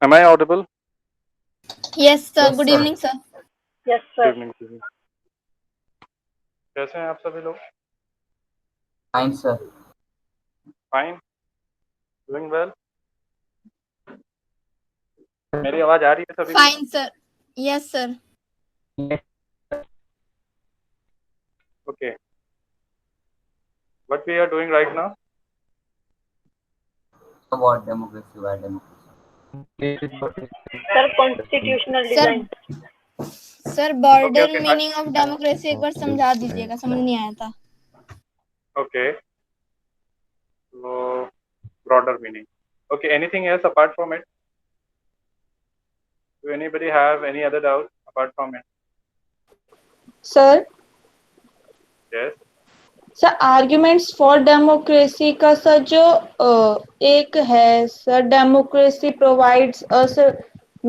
Am I audible? Yes, sir. Yes, Good sir. evening, sir. Yes, Good sir. evening to you. कैसे हैं आप सभी लोग? Fine, sir. Fine, doing well. मेरी आवाज आ रही है सभी को? Fine, sir. Yes, sir. Yes, Okay. What we are doing right now? about democracy, why democracy? Sir, constitutional Sir, design. Sir Okay, border okay. Meaning of democracy एक बार समझा दीजिएगा, समझ नहीं आया था. Okay. So broader meaning. Okay. Anything else apart from it? Do anybody have any other doubt apart from it? Sir Yes. Sir arguments for democracy का sir जो एक है sir, democracy provides us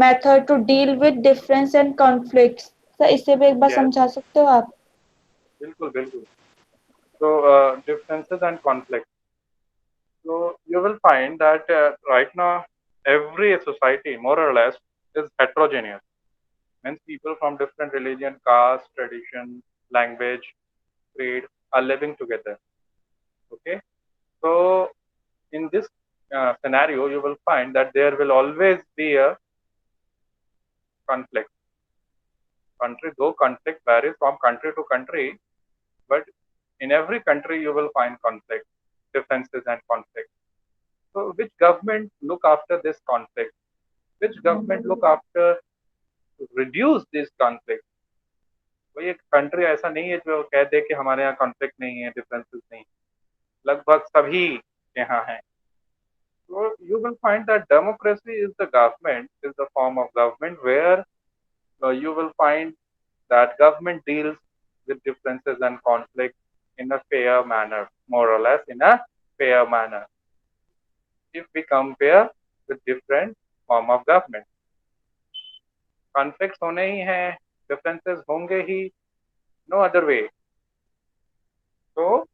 method to deal with difference and conflicts. Sir इसे भी एक बार Yes. समझा सकते हो आप? बिल्कुल बिल्कुल. So differences and conflicts. So you will find that right now every society more or less is heterogeneous. Means people from different religion, caste, tradition, language, creed are living together. Okay. So in this scenario, you will find that there will always be a conflict. Country, though conflict varies from country to country, but in every country you will find conflict, differences and conflict. So which government look after this conflict? Which government look after to reduce this conflict? कोई एक country ऐसा नहीं है जो कह दे कि हमारे यहाँ कॉन्फ्लिक्ट नहीं है, डिफरेंसेस नहीं, लगभग सभी यहाँ है. So you will find that democracy is the government, is the form of government where you will find that government deals with differences and conflict in a fair manner, more or less in a fair manner. If we compare with different form of government, conflicts होने ही हैं, differences होंगे ही, no other way. So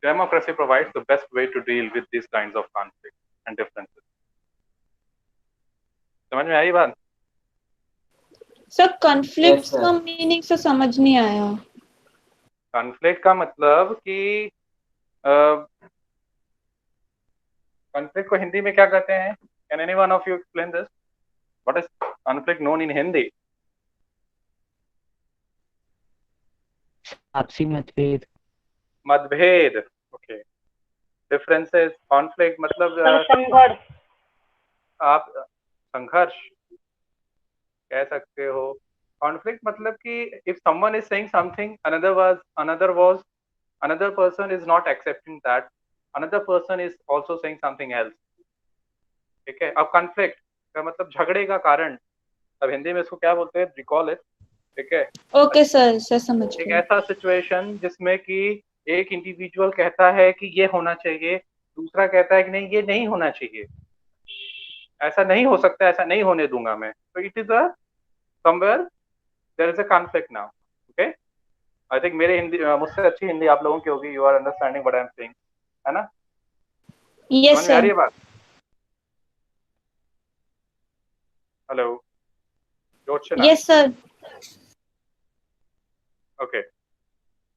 democracy provides the best way to deal with these kinds of conflicts and differences. समझ में आई बात? Sir conflicts Yes, का sir. Meaning से समझ नहीं आया. कॉन्फ्लिक्ट का मतलब कि कॉन्फ्लिक्ट को हिंदी में क्या कहते हैं? Can any one of you explain this? What is conflict known in Hindi? आपसी मतभेद. मतभेद. ओके. डिफरेंसेस, कॉन्फ्लिक्ट मतलब सर, संघर्ष. आप संघर्ष कह सकते हो. कॉन्फ्लिक्ट मतलब कि if someone is saying something, another person is not accepting that, another person is also saying something else. ठीक है. अब कॉन्फ्लिक्ट का मतलब झगड़े का कारण. अब हिंदी में इसको क्या बोलते हैं? Recall it. ठीक है. ओके सर, सर समझ एक गए. ऐसा सिचुएशन जिसमें कि एक इंडिविजुअल कहता है कि ये होना चाहिए, दूसरा कहता है कि नहीं ये नहीं होना चाहिए, ऐसा नहीं हो सकता, ऐसा नहीं होने दूंगा मैं. तो it is a somewhere there is a conflict now. Okay. I think मेरे हिंदी मुझसे अच्छी हिंदी आप लोगों की होगी. You are understanding what I am saying, है ना? यस समझ में आ सर. रही है बात? Hello Joshna. Yes sir. Okay.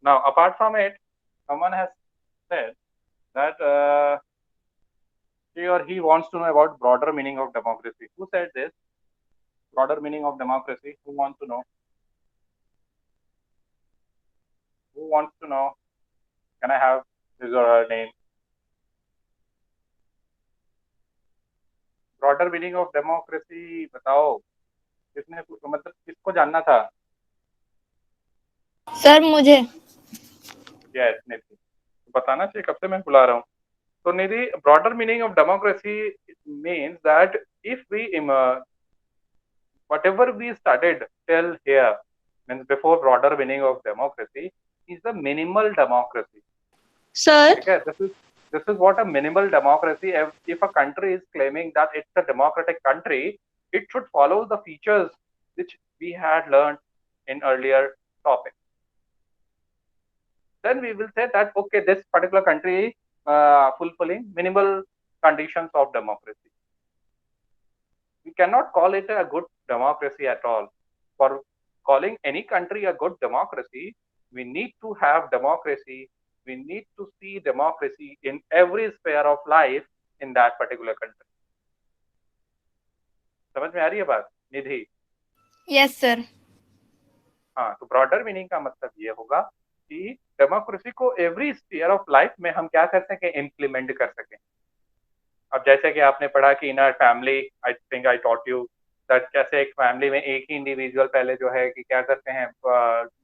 Now, apart from it, someone has said that she or he wants to know about broader meaning of democracy. Who said this? Broader meaning of democracy. Who wants to know? Who wants to know? Can I have his or her name? Broader meaning of democracy. बताओ. किसने मतलब किसको जानना था? Sir मुझे. Yes, निधि. बताना चाहिए, कब से मैं बुला रहा हूँ. So Nidhi, broader meaning of democracy means that if we whatever we studied till here, means before broader meaning of democracy is the minimal democracy. Sir Okay, this is what a minimal democracy. If a country is claiming that it's a democratic country, it should follow the features which we had learned in earlier topic. Then we will say that okay, this particular country is fulfilling minimal conditions of democracy. We cannot call it a good democracy at all. For calling any country a good democracy, we need to have democracy. We need to see democracy in every sphere of life in that particular country. समझ में आ रही है बात निधि? Yes sir. हाँ, तो broader meaning का मतलब ये होगा कि डेमोक्रेसी को एवरी स्फीयर ऑफ लाइफ में हम क्या कर सकें, इम्प्लीमेंट कर सकें। अब जैसे कि आपने पढ़ा कि in our family, I think I taught you that कैसे एक फैमिली में एक ही इंडिविजुअल पहले जो है कि क्या करते हैं,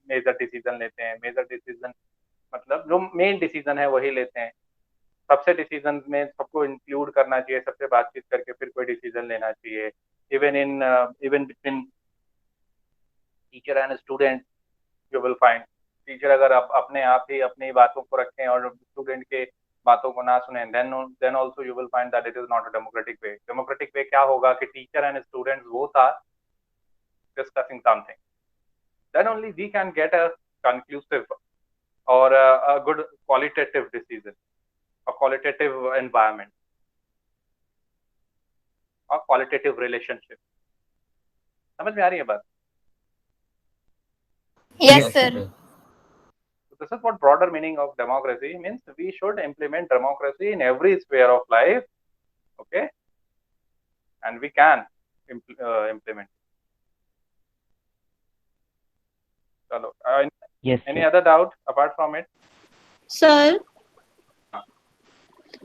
मेजर डिसीजन लेते हैं। मेजर डिसीजन मतलब जो मेन डिसीजन है वही लेते हैं। सबसे डिसीजन में सबको इंक्लूड करना चाहिए, सबसे बातचीत करके फिर कोई डिसीजन लेना चाहिए। Even between teacher and student you will find, teacher अगर अपने आप ही अपनी बातों को रखें और स्टूडेंट के बातों को ना सुने, then also you will find that it is not a democratic way. Democratic way क्या होगा कि teacher and students both are discussing something, then only we can get a conclusive और a good qualitative decision, a qualitative environment, a qualitative relationship. समझ में आ रही है बात? Yes sir. So this is what broader meaning of democracy means. We should implement democracy in every sphere of life, okay? And we can implement. Chalo. Yes, Any sir. other doubt apart from it?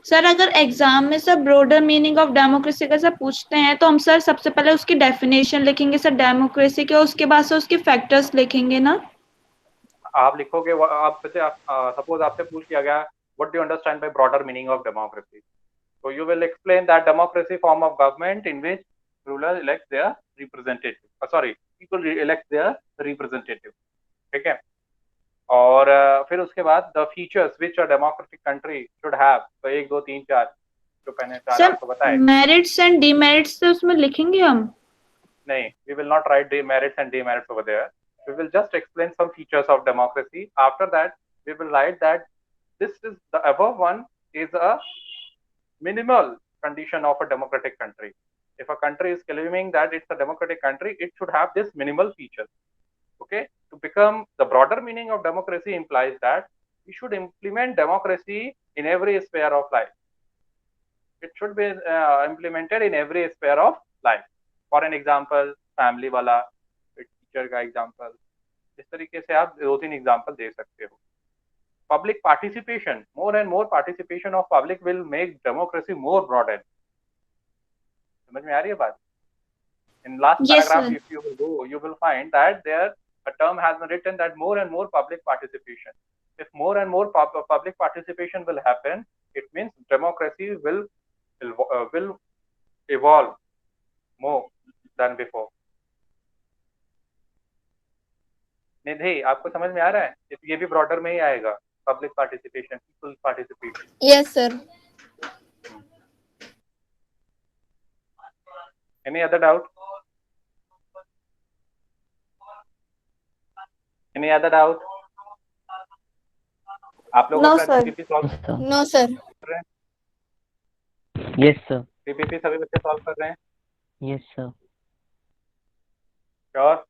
Sir अगर exam में sir broader meaning of democracy का sir पूछते हैं तो हम sir सबसे पहले उसकी डेफिनेशन लिखेंगे सर डेमोक्रेसी के, उसके बाद से उसके फैक्टर्स लिखेंगे ना? आप लिखोगे, आप सपोज आपसे पूछ लिया गया what do you understand by broader meaning of democracy, so you will explain that democracy form of government in which rulers elect their representative, people elect their representative, ठीक है? और फिर उसके बाद the features which a democratic country should have, तो 1 2 3 4 जो मैंने चार सर आपको बताए। मेरिट्स एंड डिमेरिट्स तो उसमें लिखेंगे हम? नहीं, we will not write merits and demerits over there. We will just explain some features of democracy. After that, we will write that this is the above one is a minimal condition of a democratic country. If a country is claiming that it's a democratic country, it should have this minimal features. Okay, to become the broader meaning of democracy implies that we should implement democracy in every sphere of life. It should be implemented in every sphere of life. For an example, family वाला, teacher का example, इस तरीके से आप 2-3 example दे सकते हो। Public participation, more and more participation of public will make democracy more broadened. समझ में आ रही है बात? In last Yes, paragraph, sir. if you will go, you will find that there a term has been written that more and more public participation. If more and more public participation will happen, it means democracy will evolve more than before. निधि, आपको समझ में आ रहा है? ये भी broader में ही आएगा, public participation, people participation. Yes sir. Any other doubt? Any other doubt? आप लोग No, अपना sir. PPP solve Yes, sir. No sir. कर रहे हैं? Yes, sir. पीपीपी सभी बच्चे सॉल्व कर रहे हैं? Yes, sir. Sure?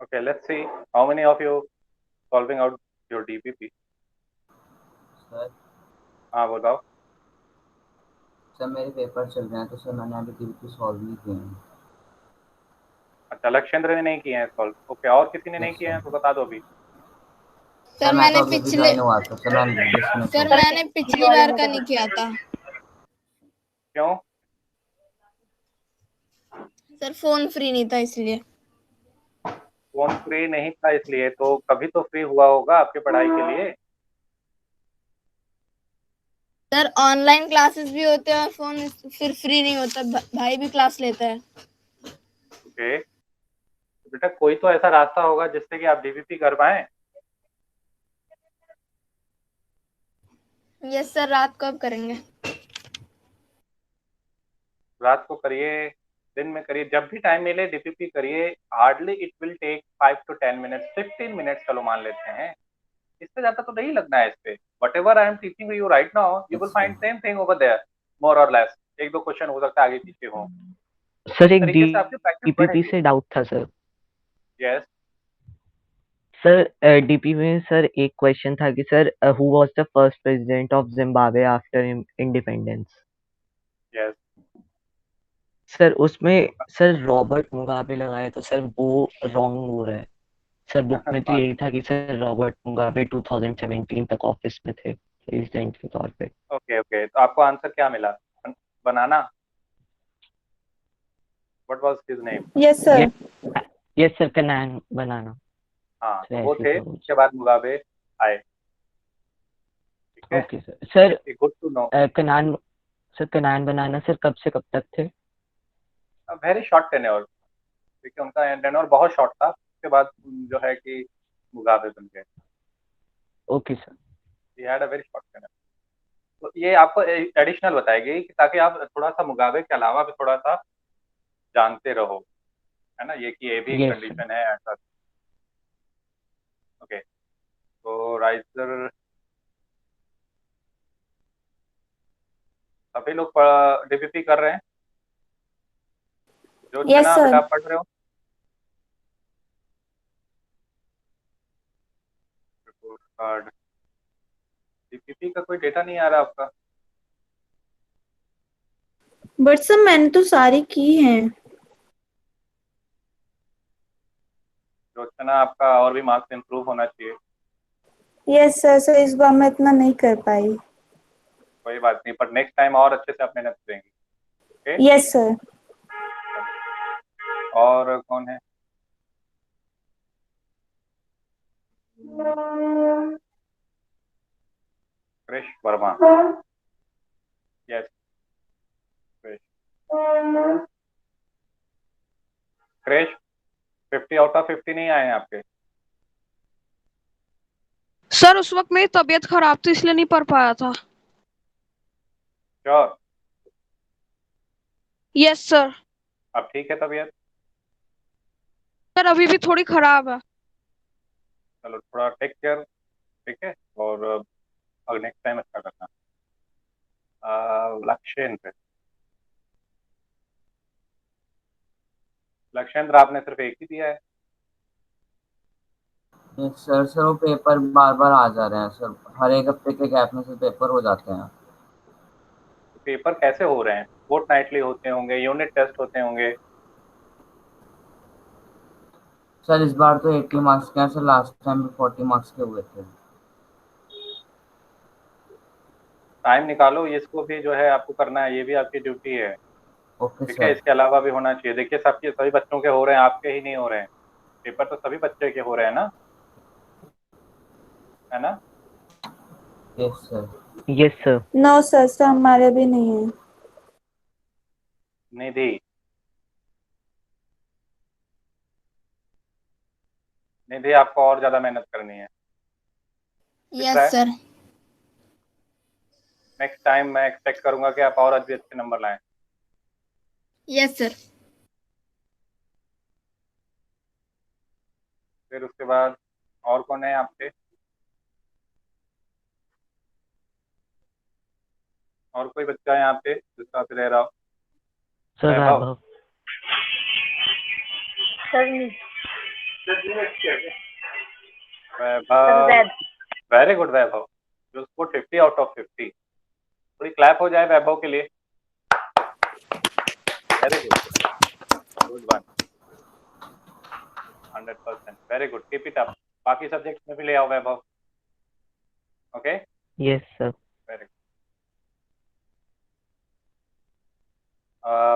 Okay, let's see how many of you solving out your DPP. Sir हाँ बताओ। सर मेरे पेपर चल रहे हैं तो सर मैंने अभी DPP सॉल्व नहीं किए हैं। अच्छा, लक्षेंद्र ने नहीं किए हैं सॉल्व। ओके, और किसी ने नहीं Yes, किए हैं sir. तो बता दो अभी। सर मैं मैंने तो अभी पिछले ज्वाइन हुआ था सर, मैंने dismiss सर हो गया। मैंने पिछली बार का नहीं किया था क्यों? सर, फोन फ्री नहीं था इसलिए। फोन फ्री नहीं था इसलिए? तो कभी तो फ्री हुआ होगा आपके पढ़ाई के लिए। सर ऑनलाइन क्लासेस भी होते हैं और फोन फिर फ्री नहीं होता, भाई भी क्लास लेता है। ओके, बेटा कोई तो ऐसा रास्ता होगा जिससे कि आप डीपीपी कर पाए। यस सर, रात को अब करेंगे। रात को करिए, दिन में करिए, जब भी टाइम मिले डीपीपी करिए। Hardly it will take 5 to 10 minutes, 15 minutes चलो मान लेते हैं, इससे ज्यादा तो नहीं लगना है इस पे। Whatever I am teaching you right now, you will Yes, sir. Find same thing over there, more और लेस। एक दो क्वेश्चन हो सकता है आगे पीछे हो, सर इस एक तरीके से आपकी प्रैक्टिस डीपीपी बढ़ेगी। से डाउट था सर। यस। सर डीपी में सर एक क्वेश्चन था कि sir who was the first president of Zimbabwe after independence. Yes. Sir उसमें सर रॉबर्ट मुगाबे लगाया तो सर वो रॉन्ग हो रहा है। सर बुक में तो यही था कि सर रॉबर्ट मुगाबे 2017 तक ऑफिस में थे प्रेसिडेंट के तौर पे। ओके ओके, तो आपको आंसर क्या मिला? बनाना। What was his name? Yes, sir. Yes sir Kanan बनाना। हाँ, सर तो वो ऐसे थे, था वो। उसके बाद मुगाबे आए। ठीक है, okay sir. Sir good to know. Kanan sir Kanan बनाना सर कब से कब तक थे? वेरी शॉर्ट टेन्योर, ठीक है, उनका टेन्योर बहुत शॉर्ट था, उसके बाद जो है कि मुगाबे बन गए। Okay sir. He had a very short tenure. तो ये आपको एडिशनल बताएगी कि ताकि आप थोड़ा सा मुगाबे के अलावा भी थोड़ा सा जानते रहो, है ना, ये कि ये भी एक यस सर। कंडीशन है ऐसा। ओके, तो राइजर सभी लोग डीपीपी कर रहे हैं? जो Yes, चना बेटा sir. आप पढ़ रहे हो? रिपोर्ट कार्ड, डीपीपी का कोई डेटा नहीं आ रहा आपका? बट सर मैंने तो सारी की हैं। जो चना आपका और भी मार्क्स इंप्रूव होना चाहिए। यस सर, सर इस बार मैं इतना नहीं कर पाई। कोई बात नहीं, पर नेक्स्ट टाइम और अच्छे से आप मेहनत करेंगे। ओके। Yes sir. और कौन है? Krish Verma. Yes, Krish. Krish 50 out of 50 नहीं आए हैं आपके? सर उस वक्त मेरी तबीयत खराब थी इसलिए नहीं पढ़ पाया था। श्योर? Yes sir. अब ठीक है तबीयत? सर अभी भी थोड़ी खराब है। चलो थोड़ा टेक केयर, ठीक है, और अगर नेक्स्ट टाइम अच्छा करना। लक्ष्येंद्र, लक्ष्येंद्र आपने सिर्फ एक ही दिया है? सर वो पेपर बार बार आ जा रहे हैं सर, हर एक हफ्ते के गैप में से पेपर हो जाते हैं। पेपर कैसे हो रहे हैं? फोर्ट नाइटली होते होंगे, यूनिट टेस्ट होते होंगे। सर इस बार तो 80 मार्क्स के हैं सर, लास्ट टाइम भी 40 मार्क्स के हुए थे। टाइम निकालो, ये इसको भी जो है आपको करना है, ये भी आपकी ड्यूटी है। ओके ठीक है, सर। इसके अलावा भी होना चाहिए। देखिए सबके सभी बच्चों के हो रहे हैं, आपके ही नहीं हो रहे हैं। पेपर तो सभी बच्चे के हो रहे हैं ना, है ना? Yes sir. Yes sir. No sir, sir हमारे भी नहीं है। निधि, निधि आपको और ज्यादा मेहनत करनी है। दिख रहा है? Yes sir. नेक्स्ट टाइम मैं एक्सपेक्ट करूंगा कि आप और भी अच्छे नंबर लाएं। Yes sir. फिर उसके बाद और कौन है आपके? और कोई बच्चा है यहाँ पे जिसका पे रह रहा हो? सर वैभव। वैभव। सर नहीं। वैभव, जैद। वेरी गुड वैभव, जो उसको 50 out of 50। थोड़ी क्लैप हो जाए वैभव के लिए। Very good, good one, 100%, very good, keep it up. बाकी सब्जेक्ट्स में भी ले आओ Vaibhav. Okay, yes sir. Very good.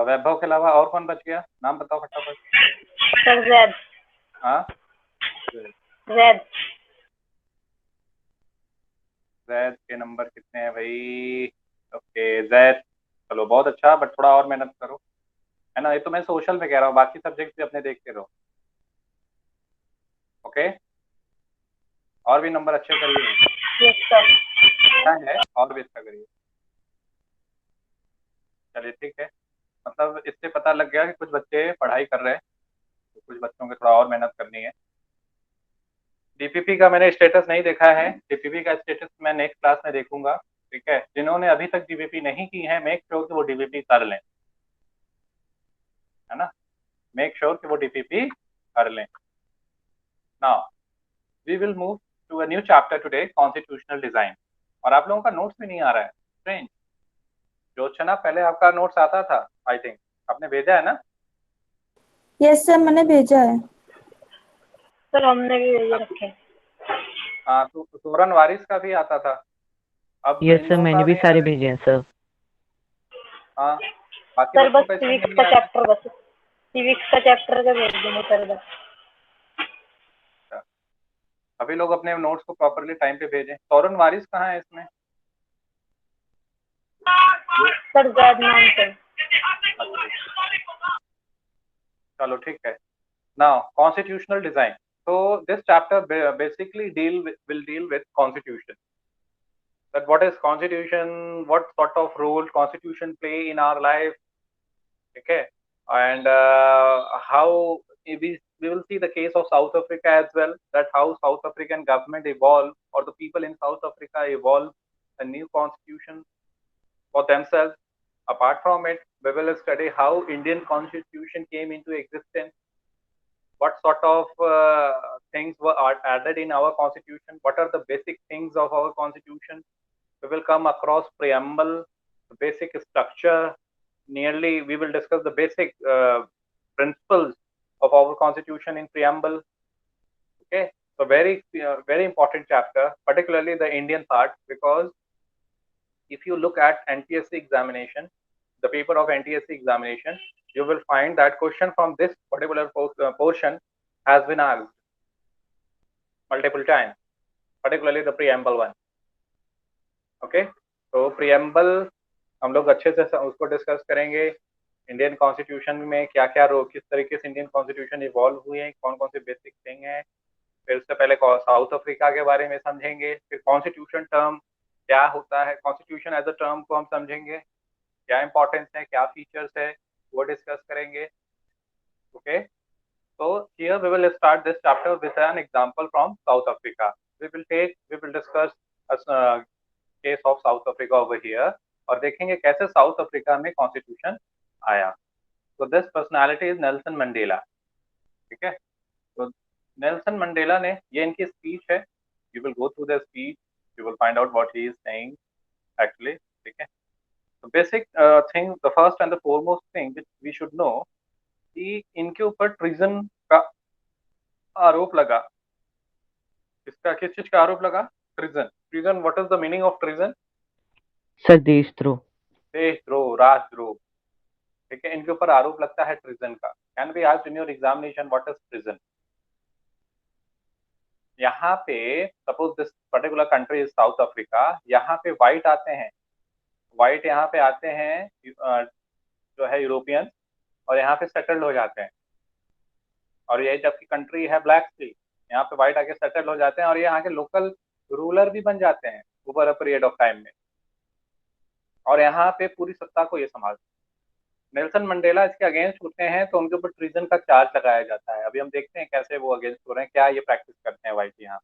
Vaibhav के अलावा और कौन बच गया? नाम बताओ फटाफट। सर जैद। हाँ, जैद। जैद के नंबर कितने हैं भाई? ओके जैद, चलो बहुत अच्छा, बट थोड़ा और मेहनत करो, है ना। ये तो मैं सोशल में कह रहा हूँ, बाकी सब्जेक्ट भी अपने देखते रहो। ओके, और भी नंबर अच्छे करिए। Yes sir. अच्छा है, और भी अच्छा करिए। चलिए ठीक है, मतलब इससे पता लग गया कि कुछ बच्चे पढ़ाई कर रहे हैं, तो कुछ बच्चों को थोड़ा और मेहनत करनी है। डीपीपी का मैंने स्टेटस नहीं देखा है, डीपीपी का स्टेटस मैं नेक्स्ट क्लास में देखूंगा। ठीक है, जिन्होंने अभी तक डीपीपी नहीं की है, मेक श्योर कि वो डीपीपी कर लें, है ना, मेक श्योर कि वो डीपीपी कर लें। Now we will move to a new chapter today, constitutional design. और आप लोगों का नोट्स भी नहीं आ रहा है, स्ट्रेंज। ज्योत्सना, पहले आपका नोट्स आता था, आई थिंक आपने भेजा है ना? यस सर, मैंने भेजा है। सर हमने भी भेजे रखे हैं। हाँ, तो तोरन वारिस का भी आता था, अब यस इन सर, लोगों मैंने का भी नहीं आ सारे रहा है। भेजे हैं सर। हाँ, बाकी सर बच्चों बस का इसमें सिविक्स नहीं का आ रहा है। चैप्टर, बस सिविक्स का चैप्टर का भेज देंगे सर बस। अच्छा, अभी लोग अपने नोट्स को प्रॉपरली टाइम पे भेजें। तोरन वारिस कहाँ है इसमें? सर जैद नाम से। अच्छा, चलो ठीक है। Now constitutional design. So this chapter basically will deal with constitution. That what is constitution, what sort of role constitution play in our life, okay, and how we will see the case of South Africa as well. That how South African government evolved, or the people in South Africa evolved a new constitution for themselves. Apart from it, we will study how Indian constitution came into existence, what sort of things were added in our constitution, what are the basic things of our constitution. We will come across preamble, the basic structure. Nearly we will discuss the basic principles of our constitution in preamble. Okay, so very important chapter, particularly the Indian part, because if you look at NTSC examination, the paper of NTSC examination, you will find that question from this particular portion has been asked multiple times, particularly the preamble one. Okay, तो preamble हम लोग अच्छे से उसको discuss करेंगे। Indian constitution में क्या क्या किस तरीके से इंडियन कॉन्स्टिट्यूशन इवॉल्व हुए हैं, कौन कौन से बेसिक थिंग है। फिर उससे पहले साउथ अफ्रीका के बारे में समझेंगे, फिर कॉन्स्टिट्यूशन टर्म क्या होता है, कॉन्स्टिट्यूशन एज अ टर्म को हम समझेंगे, क्या इंपॉर्टेंस है, क्या फीचर्स है, वो डिस्कस करेंगे। Okay, so here we will start this chapter with an example from South Africa. We will discuss a case of South Africa over here, और देखेंगे कैसे साउथ अफ्रीका में कॉन्स्टिट्यूशन आया। तो this personality is Nelson Mandela. ठीक है, तो Nelson Mandela ने, ये इनकी स्पीच है, you will go through the speech, you will find out what he is saying actually. ठीक है, तो basic thing, the first and the foremost thing which we should know कि इनके ऊपर ट्रीजन का आरोप लगा। इसका किस चीज का आरोप लगा? Treason. Treason, what is the meaning of treason? Sir देशद्रोह। देशद्रोह, राजद्रोह। ठीक है, इनके ऊपर आरोप लगता है ट्रीजन का। Can be asked in your examination what is treason. यहाँ पे suppose this particular country is south Africa, यहाँ पे व्हाइट आते हैं, व्हाइट यहाँ पे आते हैं जो है यूरोपियन, और यहाँ पे सेटल्ड हो जाते हैं। और ये जबकि कंट्री है ब्लैक सी, यहाँ पे व्हाइट आके सेटल हो जाते हैं और ये यहाँ के लोकल रूलर भी बन जाते हैं over a period of time में, और यहाँ पे पूरी सत्ता को ये संभालते हैं। नेल्सन मंडेला इसके अगेंस्ट होते हैं तो उनके ऊपर ट्रीजन का चार्ज लगाया जाता है। अभी हम देखते हैं कैसे वो अगेंस्ट हो रहे हैं, क्या ये प्रैक्टिस करते हैं व्हाइट यहाँ।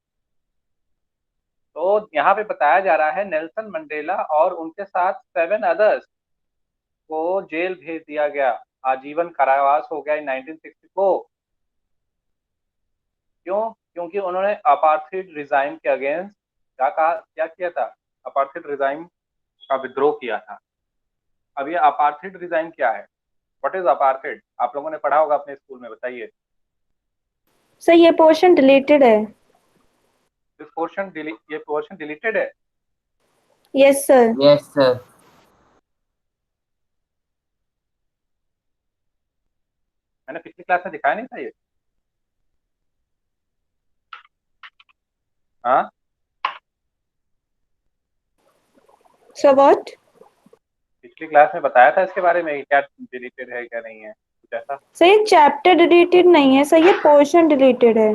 तो यहाँ पे बताया जा रहा है नेल्सन मंडेला और उनके साथ 7 अदर्स को जेल भेज दिया गया, आजीवन कारावास हो गया इन 1964। क्यों? क्योंकि उन्होंने अपार्थाइड रिजाइम के अगेंस्ट क्या किया था? अपार्थाइड रिजाइम का विद्रोह किया था। अब ये अपार्थाइड रिजाइम क्या है? What is apartheid? आप लोगों ने पढ़ा होगा अपने स्कूल में, बताइए। सर ये पोर्शन डिलीटेड है। ये पोर्शन डिलीटेड है? Yes sir. Yes sir. मैंने पिछली क्लास में दिखाया नहीं था ये? हाँ, सर व्हाट? पिछली क्लास में बताया था इसके बारे में, क्या डिलीटेड है क्या नहीं है, कुछ ऐसा। सर ये चैप्टर डिलीटेड नहीं है सर, ये पोर्शन डिलीटेड है।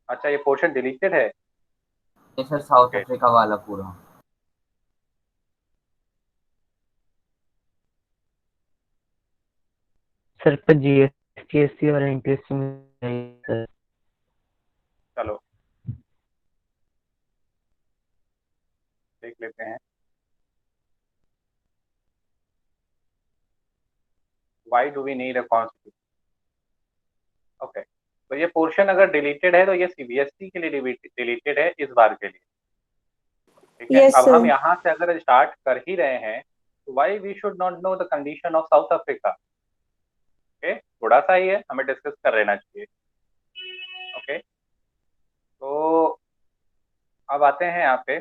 अच्छा, ये पोर्शन डिलीटेड है। ये सर साउथ Okay. अफ्रीका वाला पूरा। सर पर जीएसटी और इंटरेस्ट में सर। चलो देख लेते हैं। Why do we need a constitution? Okay तो ये पोर्शन अगर डिलीटेड है तो ये सीबीएसई के लिए डिलीटेड है इस बार के लिए, ठीक है। Yes, अब हम sir. यहाँ से अगर स्टार्ट कर ही रहे हैं तो why we should not know the condition of South Africa, okay थोड़ा सा ही है, हमें डिस्कस कर लेना चाहिए। ओके तो अब आते हैं यहाँ पे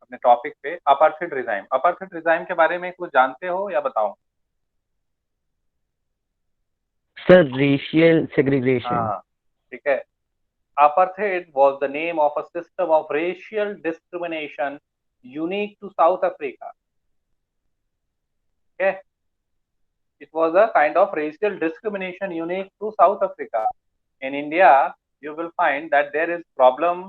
अपने टॉपिक पे, अपार्थाइड रिजाइम। अपार्थाइड रिजाइम के बारे में कुछ जानते हो या बताऊं? Sir racial segregation. हाँ ठीक है। Apartheid was the name of a system of racial discrimination unique to South Africa. Okay, it was a kind of racial discrimination unique to South Africa. In India, you will find that there is problem.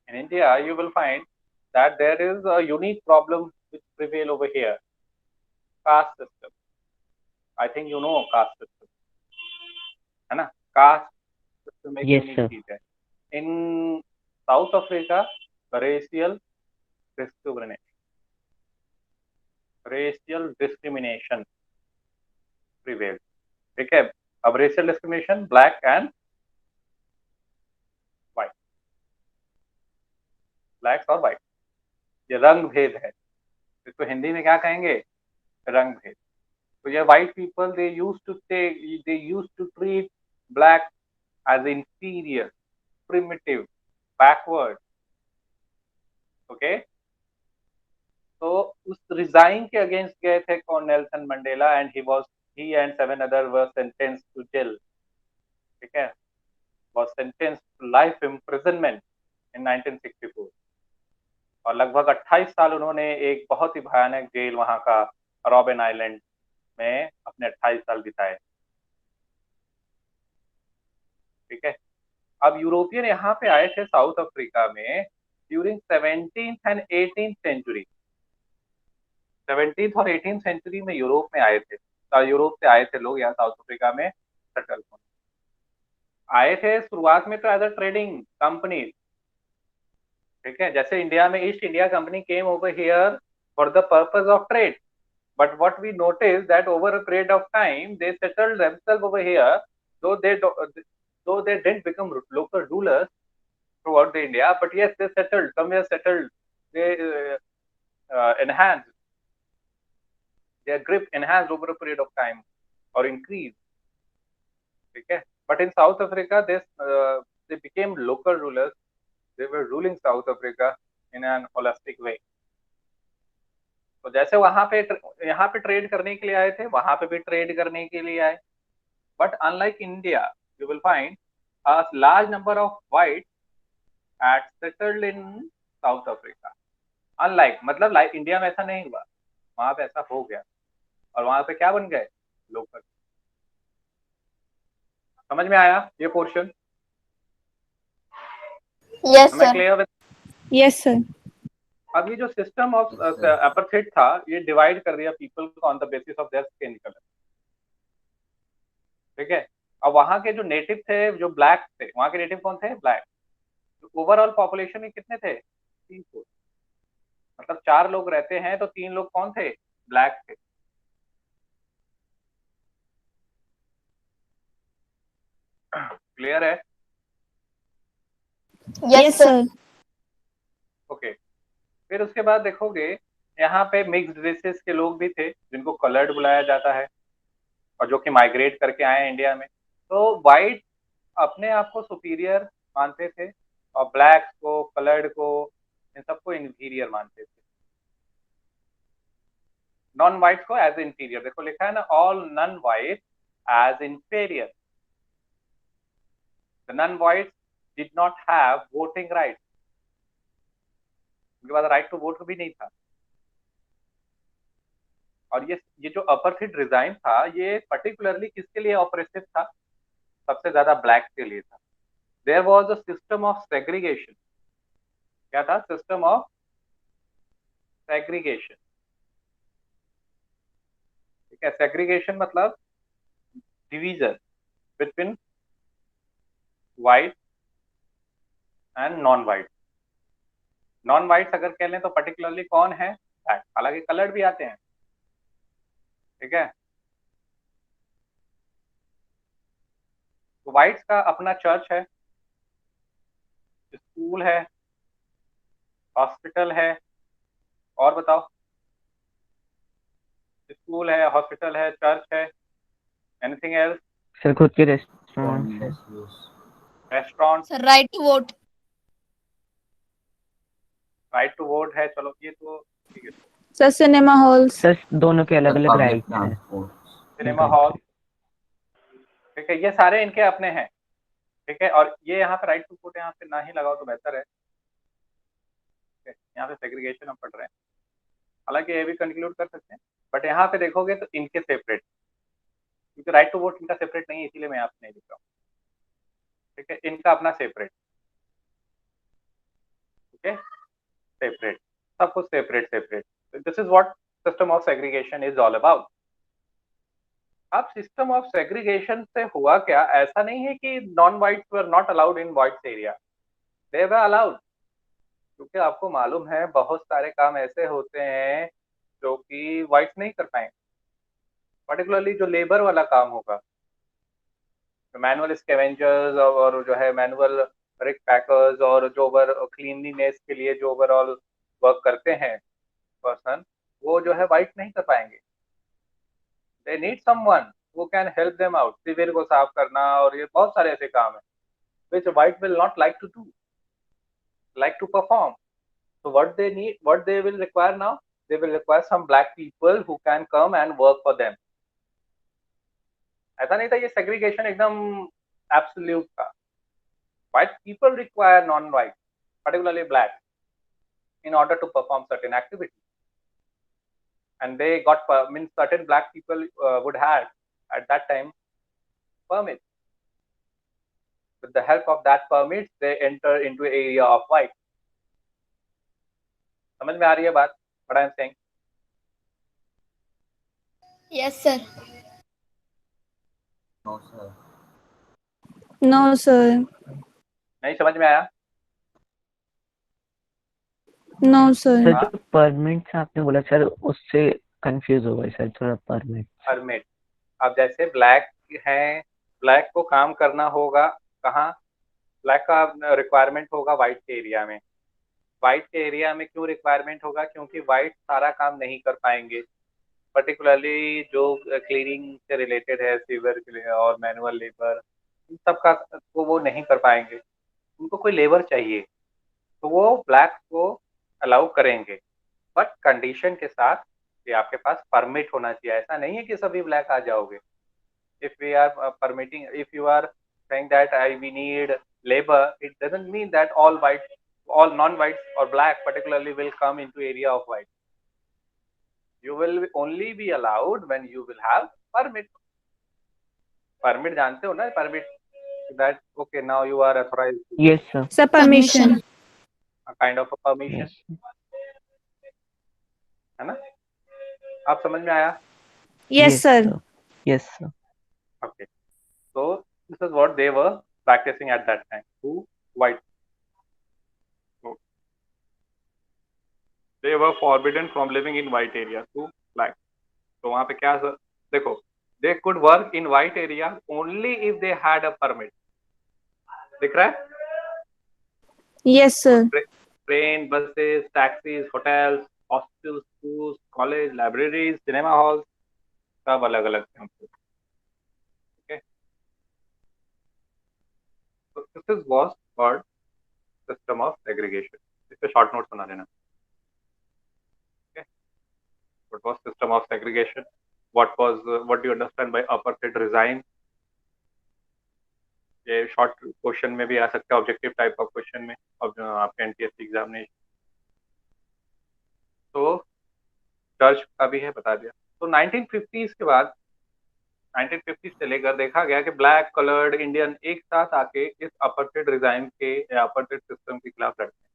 In India, you will find that there is a unique problem which prevail over here. Caste system. I think you know caste system, है ना? Caste system एक Yes, unique sir. चीज है. In South Africa, racial discrimination prevailed. ठीक है। अब racial discrimination black and white, blacks और white, ये रंग भेद है, इसको हिंदी में क्या कहेंगे? रंग भेद। तो ये white people they used to treat black as inferior, primitive, backward. Okay तो उस रिजाइन के अगेंस्ट गए थे कौन? Nelson Mandela, and he and 7 others were sentenced to jail. ठीक है, was sentenced to life imprisonment in 1964 और लगभग 28 साल उन्होंने एक बहुत ही भयानक जेल वहां का रॉबिन आइलैंड में अपने 28 साल बिताए। ठीक है। अब यूरोपियन यहाँ पे आए थे साउथ अफ्रीका में during 17th and 18th century. 17th और 18th सेंचुरी में यूरोप में आए थे, यूरोप से आए थे लोग यहाँ साउथ अफ्रीका में सेटल होने। आए थे शुरुआत में तो एज अ ट्रेडिंग कंपनी, ठीक है, जैसे इंडिया में East India Company came over here for the purpose of trade, but what we notice that over a period of time they settled themself over here, though they didn't become local rulers throughout the India, but yes, they settled, somewhere settled, they enhanced their grip, enhanced over a period of time or increased. ठीक है, but in South Africa they became local rulers. They were ruling South Africa in an holistic way. तो जैसे वहां पे यहाँ पे trade करने के लिए आए थे, वहां पे भी ट्रेड करने के लिए आए, but unlike India you will find a large number of whites had settled in South Africa. Unlike मतलब लाइक इंडिया में ऐसा नहीं हुआ, वहां पे ऐसा हो गया और वहां पे क्या बन गए? लोकल। समझ में आया ये पोर्शन? यस हमें सर। क्लियर? Yes, sir. अब ये जो सिस्टम ऑफ अपार्थाइड था, ये डिवाइड कर दिया पीपल को on the basis of their skin colour. ठीक है। अब वहां के जो नेटिव थे, जो ब्लैक थे, वहां के नेटिव कौन थे? ब्लैक। ओवरऑल पॉपुलेशन में कितने थे? 3 मतलब 4 लोग रहते हैं तो 3 लोग कौन थे? ब्लैक थे। क्लियर है? Yes sir. ओके फिर उसके बाद देखोगे यहाँ पे मिक्स्ड रेसेस के लोग भी थे जिनको कलर्ड बुलाया जाता है और जो कि माइग्रेट करके आए हैं इंडिया में। तो वाइट अपने आप को सुपीरियर मानते थे और ब्लैक को, कलर्ड को, इन सबको इंफीरियर मानते थे। नॉन वाइट को एज इंफीरियर, देखो लिखा है ना, all non white as inferior. The non white did not have voting right, उनके पास राइट टू वोट भी नहीं था। और ये जो अपर्थिड डिजाइन था, ये पर्टिकुलरली किसके लिए ऑपरेसिव था? सबसे ज्यादा ब्लैक के लिए था। There was a system of segregation. क्या था? System of segregation. ठीक है, सेग्रीगेशन मतलब division between white and non white. Non whites अगर कह लें तो पर्टिकुलरली कौन है? ब्लैक। हालांकि कलर्ड भी आते हैं। ठीक है, तो व्हाइट्स का अपना चर्च है, स्कूल है, हॉस्पिटल है, और बताओ। स्कूल है, हॉस्पिटल है, चर्च है, एनीथिंग एल्स? सर खुद के रेस्टोरेंट है। Restaurant, sir right to vote. Right to vote है, चलो ये तो ठीक है। Sir cinema halls. सर दोनों के अलग अलग पब्लिक राइट्स हैं। ट्रांसपोर्ट। सिनेमा हॉल, ठीक है, ये सारे इनके अपने हैं। ठीक है, और ये यहाँ पे राइट टू वोट यहाँ पे ना ही लगाओ तो बेहतर है। ठीक है, यहाँ पे सेग्रीगेशन हम पढ़ रहे हैं, हालांकि ये भी कंक्लूड कर सकते हैं, बट यहाँ पे देखोगे तो इनके सेपरेट, क्योंकि राइट टू वोट इनका सेपरेट नहीं है, इसीलिए मैं आपसे नहीं लिख रहा हूँ। ठीक है, इनका अपना सेपरेट। ठीक है, सेपरेट, सब कुछ separate separate. This is what system of segregation is all about. अब सिस्टम ऑफ सेग्रीगेशन से हुआ क्या? ऐसा नहीं है कि non whites were not allowed in whites area, they were allowed. क्योंकि आपको मालूम है बहुत सारे काम ऐसे होते हैं जो कि व्हाइट्स नहीं कर पाएंगे, पर्टिकुलरली जो लेबर वाला काम होगा, मैनुअल स्कैवेंजर्स और जो है मैनुअल रिक पैकर्स, और जो ओवर क्लीनलीनेस के लिए जो ओवरऑल वर्क करते हैं पर्सन, वो जो है व्हाइट नहीं कर पाएंगे। They need someone who can help them out, civil को साफ करना, और ये बहुत सारे ऐसे काम है which white will not like to do, like to perform. So what they need, what they will require now, they will require some black people who can come and work for them. ऐसा नहीं था ये segregation एकदम absolute था। White people require non-white, particularly black, in order to perform certain activities, and they got means certain black people would have at that time permits. With the help of that permits, they enter into area of white. समझ में आ रही है बात? What I am saying? Yes sir. No sir. No sir. नहीं समझ में आया? No sir. Sir जो परमिट्स आपने बोला सर, उससे कंफ्यूज हो गए सर थोड़ा। परमिट, अब जैसे ब्लैक है, ब्लैक को काम करना होगा कहाँ? ब्लैक का रिक्वायरमेंट होगा व्हाइट के एरिया में। व्हाइट के एरिया में क्यों रिक्वायरमेंट होगा? क्योंकि व्हाइट सारा काम नहीं कर पाएंगे, पर्टिकुलरली जो क्लीनिंग से रिलेटेड है, सीवर और मैनुअल लेबर, इन सब का तो वो नहीं कर पाएंगे, उनको कोई लेबर चाहिए, तो वो ब्लैक को अलाउ करेंगे, बट कंडीशन के साथ कि आपके पास परमिट होना चाहिए। ऐसा नहीं है कि सभी ब्लैक आ जाओगे। if we are permitting, if you are saying that we need labor, it doesn't mean that all white, all non-whites or black particularly will come into area of white. You will only be allowed when you will have permit. Permit जानते हो ना? Permit, that okay, now you are authorized. Yes sir. Sir, permission. A kind of a permission, है ना? आप समझ में आया? Yes, sir. Yes sir. Okay, so this is what they were practicing at that time. Who? White. So, they were forbidden from living in white areas to black. तो वहाँ पे क्या देखो, they could work in white area only if they had a permit. दिख रहा है? Yes, sir. Train, buses, taxis, hotels, hospitals, schools, college, libraries, cinema halls, सब अलग अलग थे उनके। Okay, so this was called system of segregation. इसके short notes बना लेना। Okay, what was system of segregation? What do you understand by apartheid design? ये short question में भी आ सकता है, ऑब्जेक्टिव टाइप ऑफ क्वेश्चन में, अब आपके एनटीएससी एग्जामिनेशन। तो चर्च का भी है, बता दिया। तो 1950s के बाद 1950 से लेकर देखा गया कि ब्लैक कलर्ड इंडियन एक साथ आके इस अपार्टहेड रिजाइम के या अपार्टहेड सिस्टम के खिलाफ लड़ते हैं।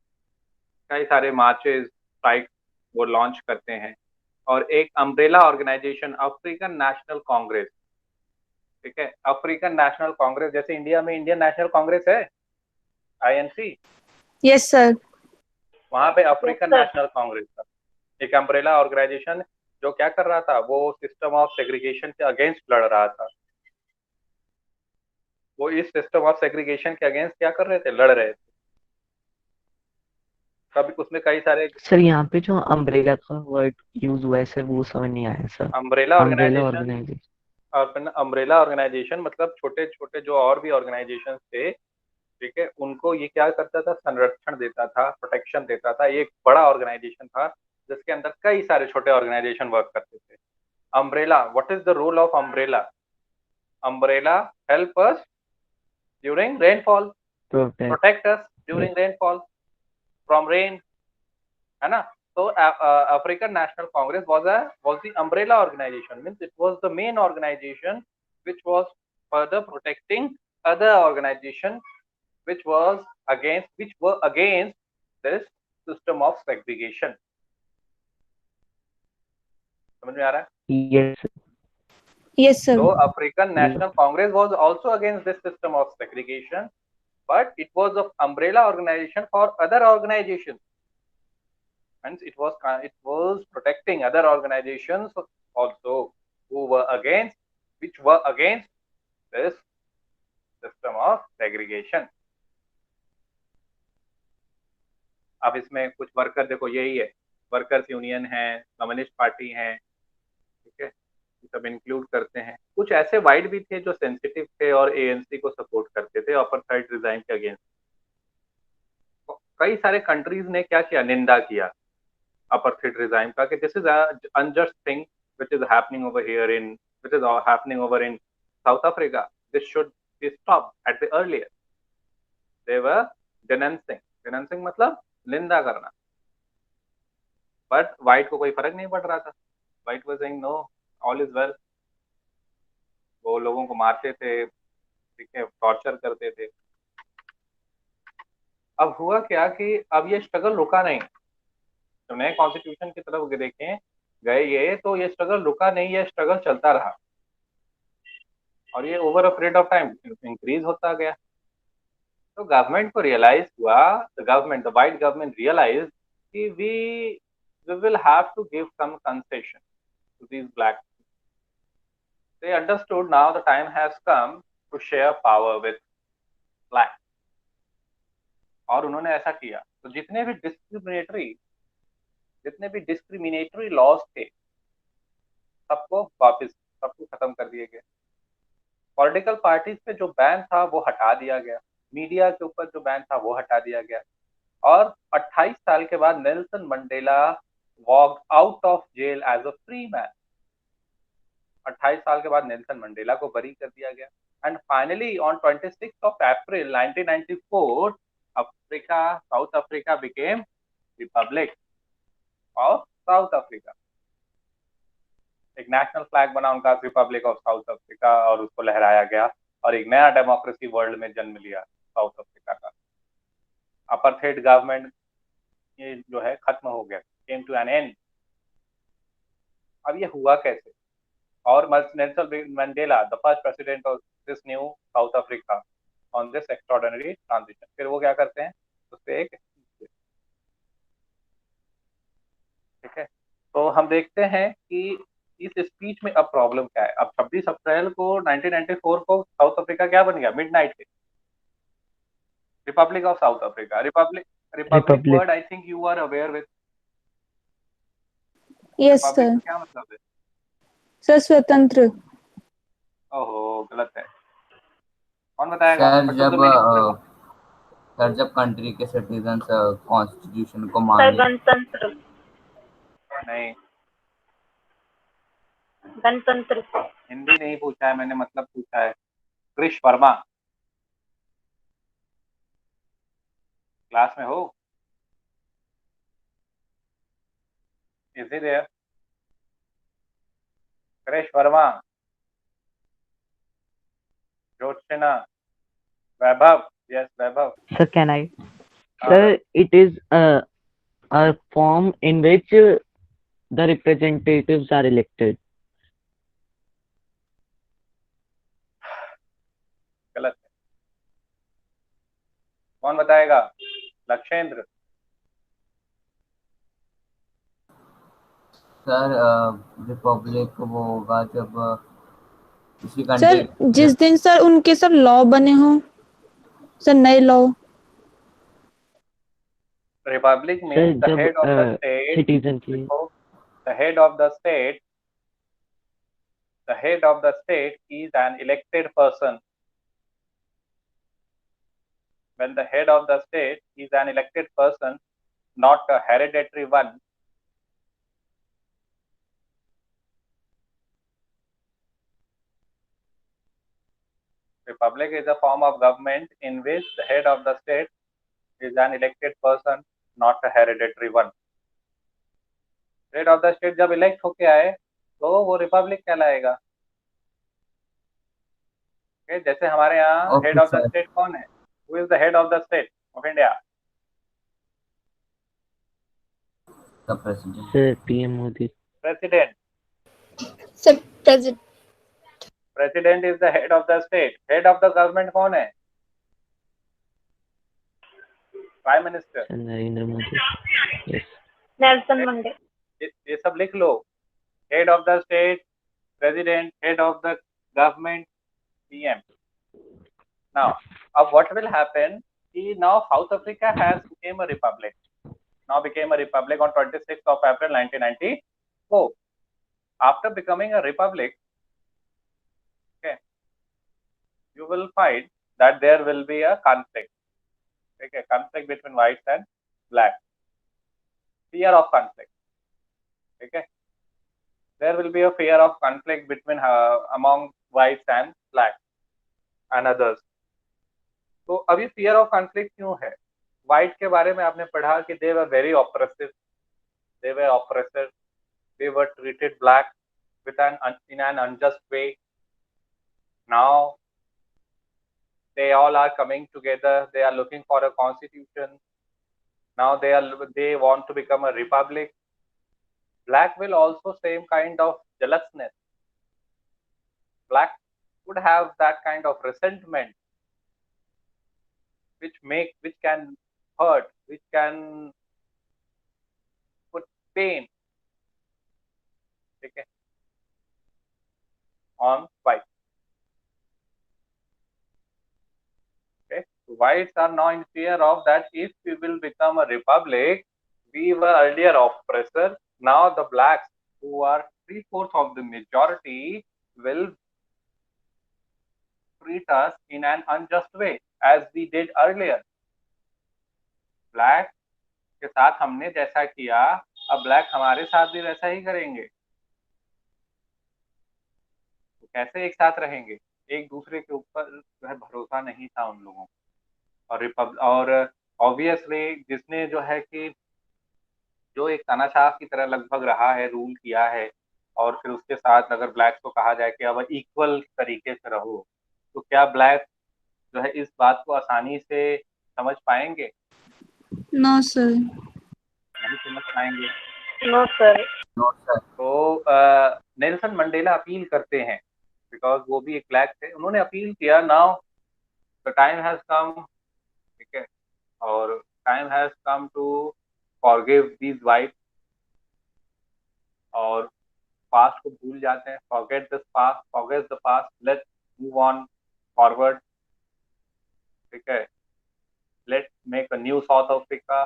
कई सारे मार्चेस, स्ट्राइक वो लॉन्च करते हैं, और एक umbrella organisation African National Congress, ठीक है, अफ्रीकन नेशनल कांग्रेस, जैसे इंडिया में इंडियन नेशनल कांग्रेस है, आईएनसी, Yes, sir. वहां पे अफ्रीकन sir. नेशनल कांग्रेस था, एक अम्ब्रेला ऑर्गेनाइजेशन जो क्या कर रहा था, वो सिस्टम ऑफ सेग्रीगेशन के अगेंस्ट लड़ रहा था। वो इस सिस्टम ऑफ सेग्रीगेशन के अगेंस्ट क्या कर रहे थे, लड़ रहे थे। कभी उसमें कई सारे सर यहाँ पे जो अम्ब्रेला का वर्ड यूज हुआ है सर वो समझ नहीं आया sir. Umbrella umbrella organisation, organisation. और अम्ब्रेला ऑर्गेनाइजेशन मतलब छोटे छोटे जो और भी ऑर्गेनाइजेशन थे, ठीक है, उनको ये क्या करता था, संरक्षण देता था, प्रोटेक्शन देता था। ये एक बड़ा ऑर्गेनाइजेशन था जिसके अंदर कई सारे छोटे ऑर्गेनाइजेशन वर्क करते थे। Umbrella, what is the role of umbrella? Umbrella help us during rainfall, protect. Protect us during rainfall from rain, है ना? So African National Congress was the umbrella organization, means it was the main organization which was further protecting other organization which were against this system of segregation. समझ में आ रहा है? Yes Yes, sir. So African National Congress was also against this system of segregation, but it was an umbrella organization for other organizations. Hence, it was protecting other organizations also which were against this system of segregation. अब इसमें कुछ worker देखो, यही है, workers union है, communist party है, ठीक है, ये सब इंक्लूड करते हैं। कुछ ऐसे वाइड भी थे जो सेंसिटिव थे और एएनसी को सपोर्ट करते थे अपार्थाइड रिजाइम के अगेंस्ट। कई सारे कंट्रीज ने क्या किया, निंदा किया apartheid regime का, कि this is a unjust thing which is happening over here which is happening over in South Africa. This should be stopped at the earlier. They were denouncing मतलब निंदा करना, but white को कोई फर्क नहीं पड़ रहा था। White was saying no, all is well. वो लोगों को मारते थे, ठीक है, टॉर्चर करते थे। अब हुआ क्या कि अब ये स्ट्रगल रुका नहीं, तो नए कॉन्स्टिट्यूशन की तरफ देखें गए ये, तो ये स्ट्रगल रुका नहीं, ये स्ट्रगल चलता रहा, और ये over a period of time increase होता गया। तो गवर्नमेंट को रियलाइज हुआ, द वाइट गवर्नमेंट रियलाइज कि we will have to give some concession to these black. They understood now the time has come to share power with black, और उन्होंने ऐसा किया। तो जितने भी डिस्क्रिमिनेटरी लॉज थे सबको खत्म कर दिए गए। पॉलिटिकल पार्टीज पे जो बैन था वो हटा दिया गया, मीडिया के ऊपर जो बैन था वो हटा दिया गया, और 28 साल के बाद Nelson Mandela walked out of jail as a free man. 28 साल के बाद नेल्सन मंडेला को बरी कर दिया गया। And finally on 26 of April 1994 south Africa became Republic of South Africa. एक नेशनल फ्लैग बना उनका, रिपब्लिक ऑफ साउथ अफ्रीका, और उसको लहराया गया, और एक नया डेमोक्रेसी वर्ल्ड में जन्म लिया साउथ अफ्रीका का। अपार्थाइड गवर्नमेंट ये जो है खत्म हो गया, केम टू एन एंड। अब ये हुआ कैसे? और Nelson Mandela, the first president of this new South Africa on this extraordinary transition, फिर वो क्या करते हैं, उससे एक, ठीक है। तो हम देखते हैं कि इस स्पीच में अब प्रॉब्लम क्या है। अब 26 अप्रैल को 1994 को साउथ अफ्रीका क्या बन गया, मिडनाइट के republic of South Africa. Republic word I think you are aware with. Yes, sir. क्या मतलब है? सर स्वतंत्र। ओहो, गलत है। कौन बताएगा? सर जब कंट्री के सिटीजन कॉन्स्टिट्यूशन को सर मान गणतंत्र। नहीं, गणतंत्र। हिंदी नहीं पूछा है मैंने, मतलब पूछा है। कृष वर्मा, क्लास में हो? Is he there? Krish Verma, Jyotsna, Vaibhav, yes, Vaibhav. Sir, can I? Sir, it is a form in which the representatives are elected. गलत है. कौन बताएगा? लक्षेंद्र. सर रिपब्लिक वो होगा जब किसी सर कंट्री जिस दिन सर उनके सर लॉ बने हो, सर नए law. Republic Sir, means the जब head of the state. citizen की The head of the state. The head of the state is an elected person. When the head of the state is an elected person, not a hereditary one, republic is a form of government in which the head of the state is an elected person, not a hereditary one. Head of the state जब elect होके आए तो वो Republic कहलाएगा. okay? जैसे हमारे यहाँ Okay, head of the sir. state कौन है? Who is the head of the state of India? the president. Sir, PM Modi. President. Sir president. President is the head of the state. Head of the government कौन है? Prime Minister. Sir, Narendra Modi. Yes. Nelson Monday. ये सब लिख लो. Head of the state, President, head of the government, PM. Now, what will happen? Now South Africa has became a republic. Now became a republic on 26th of April 1994. After becoming a republic, okay, you will find that there will be a conflict. Okay, conflict between whites and blacks. Fear of conflict. Okay, there will be a fear of conflict between among whites and blacks and others. तो अभी fear of conflict क्यों है? White के बारे में आपने पढ़ा कि they were very oppressive, they were oppressors, they were treated black in an unjust way. Now they all are coming together. They are looking for a constitution. Now they want to become a republic. Black will also same kind of jealousness. Black would have that kind of resentment, which can hurt, which can put pain, okay, on whites. Okay, whites are now in fear of that if we will become a republic, we were earlier oppressor. Now the blacks, who are 3/4 of the majority, will treat us in an unjust way as we did earlier. Black के साथ हमने जैसा किया, अब black हमारे साथ भी वैसा ही करेंगे. तो कैसे एक साथ रहेंगे? एक दूसरे के ऊपर जो है भरोसा नहीं था उन लोगों को. और ऑब्वियसली जिसने जो है कि जो एक तानाशाह की तरह लगभग रहा है, रूल किया है, और फिर उसके साथ अगर ब्लैक को कहा जाए कि अब इक्वल तरीके से रहो, तो क्या ब्लैक जो है इस बात को आसानी से समझ पाएंगे? No sir. नहीं समझ पाएंगे. No sir. No, sir. तो नेल्सन मंडेला अपील करते हैं, बिकॉज वो भी एक ब्लैक थे. उन्होंने अपील किया, now the time has come, ठीक है, और time has come to forgive these whites. और पास्ट को भूल जाते हैं. Forget the past, let's move on forward. ठीक है, let's make a new South Africa.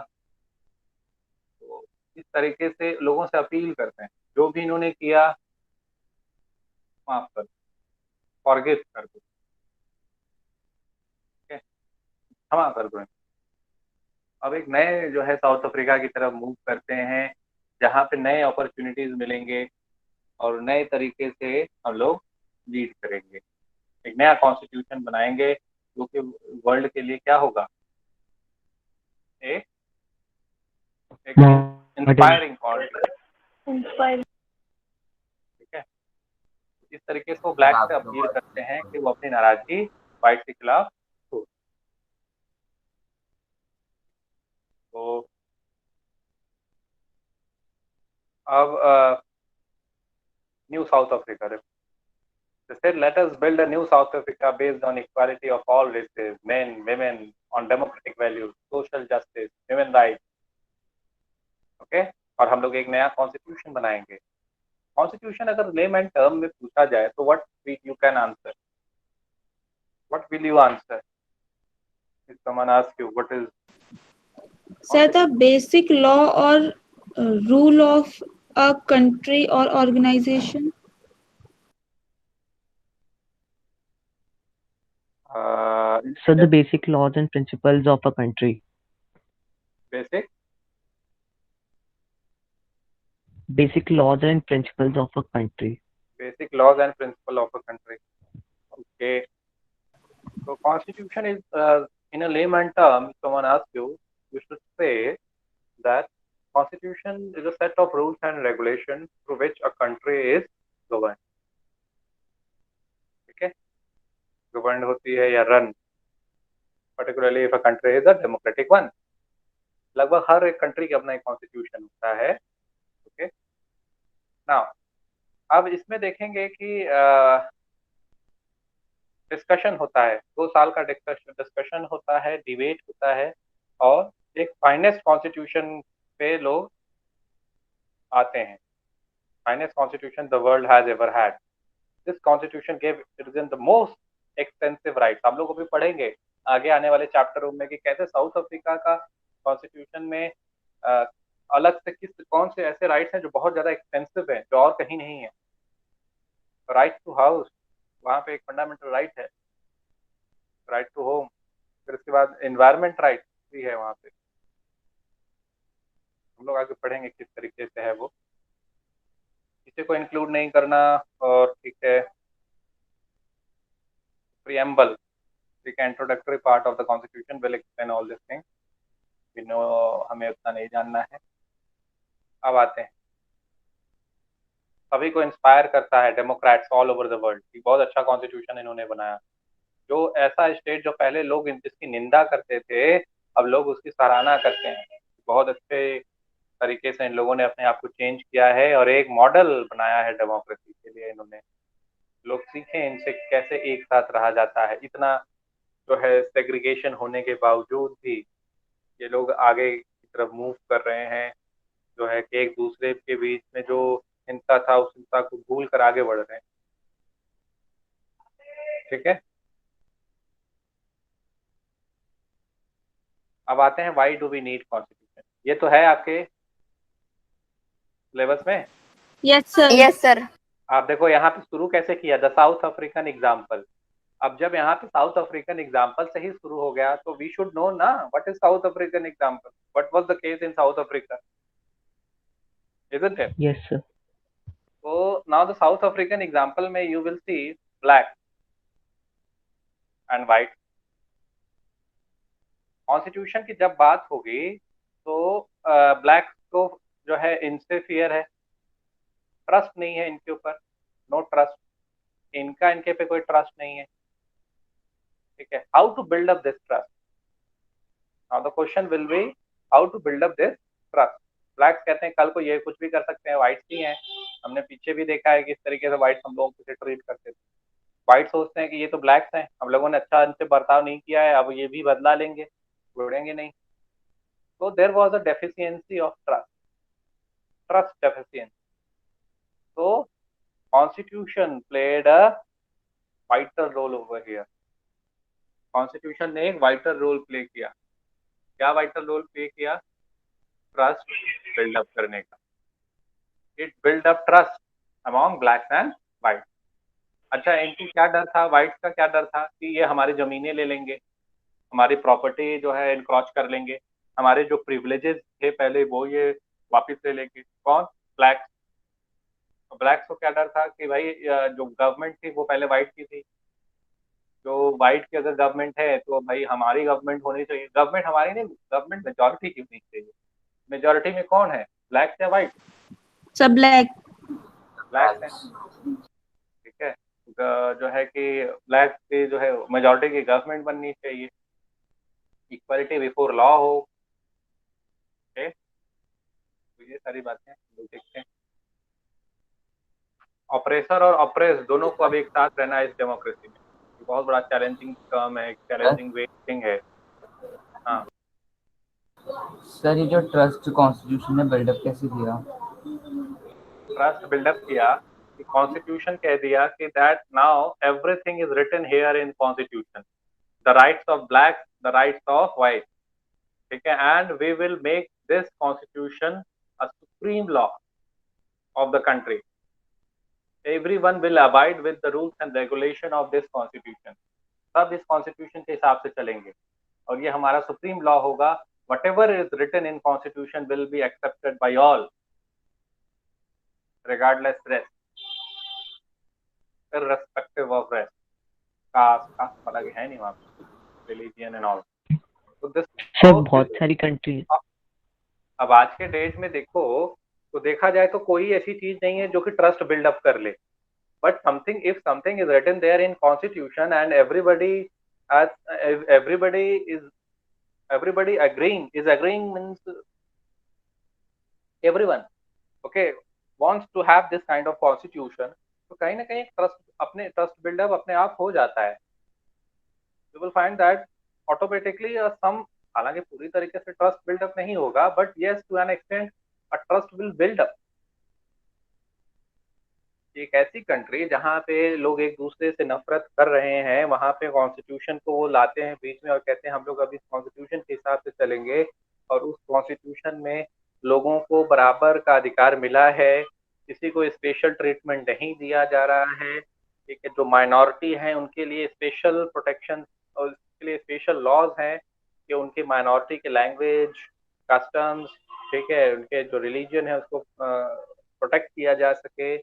तो इस तरीके से लोगों से अपील करते हैं, जो भी इन्होंने किया माफ कर, फॉरगिव कर दो, क्षमा कर दो. अब एक नए जो है साउथ अफ्रीका की तरफ मूव करते हैं, जहाँ पे नए अपॉर्चुनिटीज मिलेंगे और नए तरीके से हम लोग लीड करेंगे. एक नया कॉन्स्टिट्यूशन बनाएंगे जो कि वर्ल्ड के लिए क्या होगा, एक इंस्पायरिंग पॉलिसी. इंस्पायर. ठीक है, इस तरीके से वो ब्लैक से अपील करते हैं कि वो अपनी नाराजगी व्हाइट के खिलाफ हो। तो अब new South Africa, they said, let us build a new South Africa based on equality of all races, men, women, on democratic values, social justice, human rights. Okay, और हम लोग एक नया कॉन्स्टिट्यूशन बनाएंगे। कॉन्स्टिट्यूशन अगर लेमैन टर्म में पूछा जाए तो what you can answer, what will you answer if someone ask you what is Sir, the basic law or rule of a country or organization. So the basic laws and principles of a country. Basic laws and principles of a country. Basic laws and principles of a country. Okay. So constitution is, in a layman term, someone asks you, you should say that constitution is a set of rules and regulations through which a country is governed. Okay. Governed होती है या run, particularly if a country is a democratic one. लगभग हर एक country का अपना एक constitution होता है। ओके, नाउ अब इसमें देखेंगे कि डिस्कशन होता है, 2 साल का डिस्कशन होता है, डिबेट होता है, और एक फाइनेस्ट कॉन्स्टिट्यूशन पे लोग आते हैं। Finest constitution the world has ever had. This constitution give citizen the most extensive rights. हम लोग अभी पढ़ेंगे आगे आने वाले चैप्टरों में कि कैसे साउथ अफ्रीका का कॉन्स्टिट्यूशन में अलग से कौन से ऐसे राइट्स हैं जो बहुत ज्यादा एक्सपेंसिव हैं, जो और कहीं नहीं है। राइट टू हाउस, वहाँ पे एक फंडामेंटल राइट है, राइट टू होम। फिर उसके बाद एनवायरमेंट राइट भी है वहाँ पे। हम लोग आगे पढ़ेंगे किस तरीके से है वो, किसी को इंक्लूड नहीं करना। और ठीक है, प्रीएम्बल, एक introductory part of the constitution will explain all this thing. हमें उतना नहीं जानना है। अब आते हैं, सभी को इंस्पायर करता है Democrats all over the world. बहुत अच्छा कॉन्स्टिट्यूशन इन्होंने बनाया। जो ऐसा स्टेट जो पहले लोग जिसकी निंदा करते थे, अब लोग उसकी सराहना करते हैं। बहुत अच्छे तरीके से इन लोगों ने अपने आप को चेंज किया है और एक मॉडल बनाया है डेमोक्रेसी के लिए। इन्होंने, लोग सीखें इनसे कैसे एक साथ रहा जाता है। इतना जो है सेग्रीगेशन होने के बावजूद भी ये लोग आगे की तरफ मूव कर रहे हैं, जो है कि एक दूसरे के बीच में जो हिंसा था उस हिंसा को भूल कर आगे बढ़ रहे हैं। ठीक है, अब आते हैं why do we need constitution. ये तो है आपके सिलेबस में। Yes, sir. Yes sir. आप देखो यहाँ पे शुरू कैसे किया, द साउथ अफ्रीकन एग्जाम्पल। अब जब यहाँ पे साउथ अफ्रीकन एग्जाम्पल से ही शुरू हो गया तो वी शुड नो ना what is south African example, what was the case in south Africa, isn't it? Yes, sir. So now the South African example में you will see black and white. Constitution की जब बात होगी तो black को जो है इनसे फियर है, ट्रस्ट नहीं है इनके ऊपर, नो ट्रस्ट, इनके पे कोई ट्रस्ट नहीं है। ठीक है, how to build up this trust. Now the question will be how to build up this trust. Blacks कहते हैं कल को ये कुछ भी कर सकते हैं, व्हाइट्स ही हैं। हमने पीछे भी देखा है कि इस तरीके से व्हाइट्स हम लोगों को ट्रीट करते थे। व्हाइट सोचते हैं कि ये तो ब्लैक्स हैं, हम लोगों ने अच्छा इनसे बर्ताव नहीं किया है, अब ये भी बदला लेंगे, छोड़ेंगे नहीं। तो there was a deficiency of trust deficiency. तो constitution played a vital role over here. Constitution ने एक वाइटल रोल प्ले किया। क्या वाइटल रोल प्ले किया? ट्रस्ट बिल्डअप करने का। It build up trust among blacks and white. अच्छा, इनको क्या डर था, वाइट्स का क्या डर था कि ये हमारी जमीनें ले लेंगे, हमारी प्रॉपर्टी जो है इनक्रॉच कर लेंगे, हमारे जो प्रिविलेजेस थे पहले वो ये वापस ले लेंगे। कौन? ब्लैक्स। ब्लैक्स को क्या डर था कि भाई जो गवर्नमेंट थी वो पहले वाइट की थी, जो वाइट की अगर गवर्नमेंट है तो भाई हमारी गवर्नमेंट होनी चाहिए। गवर्नमेंट हमारी नहीं, गवर्नमेंट मेजोरिटी की होनी चाहिए। मेजोरिटी में कौन है, ब्लैक या वाइट? सब ब्लैक। ब्लैक है। ठीक है, जो है कि ब्लैक की जो है मेजोरिटी की गवर्नमेंट बननी चाहिए, इक्वालिटी बिफोर लॉ हो। ओके, तो ये सारी बातें लोग देखते हैं। ऑपरेसर और ऑपरेस दोनों को अब एक साथ रहना है इस डेमोक्रेसी में, ये बहुत बड़ा चैलेंजिंग टर्म है, चैलेंजिंग थिंग है। हाँ सर, ये जो ट्रस्ट कॉन्स्टिट्यूशन ने बिल्डअप कैसे किया? ट्रस्ट बिल्डअप किया कि कॉन्स्टिट्यूशन कह दिया कि that now everything is written here in constitution, the rights of black, the rights of white, ठीक है, and we will make this constitution a supreme law of the country, everyone will abide with the rules and regulation of this constitution, सब इस constitution के हिसाब से चलेंगे और ये हमारा सुप्रीम लॉ होगा। whatever is written in constitution will be accepted by all regardless race, irrespective of race, caste अलग है नहीं वहाँ पे, religion and all, तो this सर बहुत सारी कंट्री अब आज के डेट में देखो तो देखा जाए तो कोई ऐसी चीज नहीं है जो कि ट्रस्ट बिल्डअप कर ले, but something, if something is written there in constitution and as everybody is agreeing means everyone okay wants to have this kind of constitution, तो कहीं ना कहीं ट्रस्ट बिल्डअप अपने आप हो जाता है। you will find that automatically some, हालांकि पूरी तरीके से ट्रस्ट बिल्डअप नहीं होगा, but yes to an extent a trust will build up। एक ऐसी कंट्री जहाँ पे लोग एक दूसरे से नफरत कर रहे हैं, वहां पे कॉन्स्टिट्यूशन को वो लाते हैं बीच में और कहते हैं हम लोग अभी इस कॉन्स्टिट्यूशन के हिसाब से चलेंगे, और उस कॉन्स्टिट्यूशन में लोगों को बराबर का अधिकार मिला है, किसी को स्पेशल ट्रीटमेंट नहीं दिया जा रहा है, ठीक है, जो माइनॉरिटी हैं उनके लिए स्पेशल प्रोटेक्शन और उसके लिए स्पेशल लॉज हैं कि उनकी माइनॉरिटी के लैंग्वेज, कस्टम्स, ठीक है, उनके जो रिलीजन है उसको प्रोटेक्ट किया जा सके,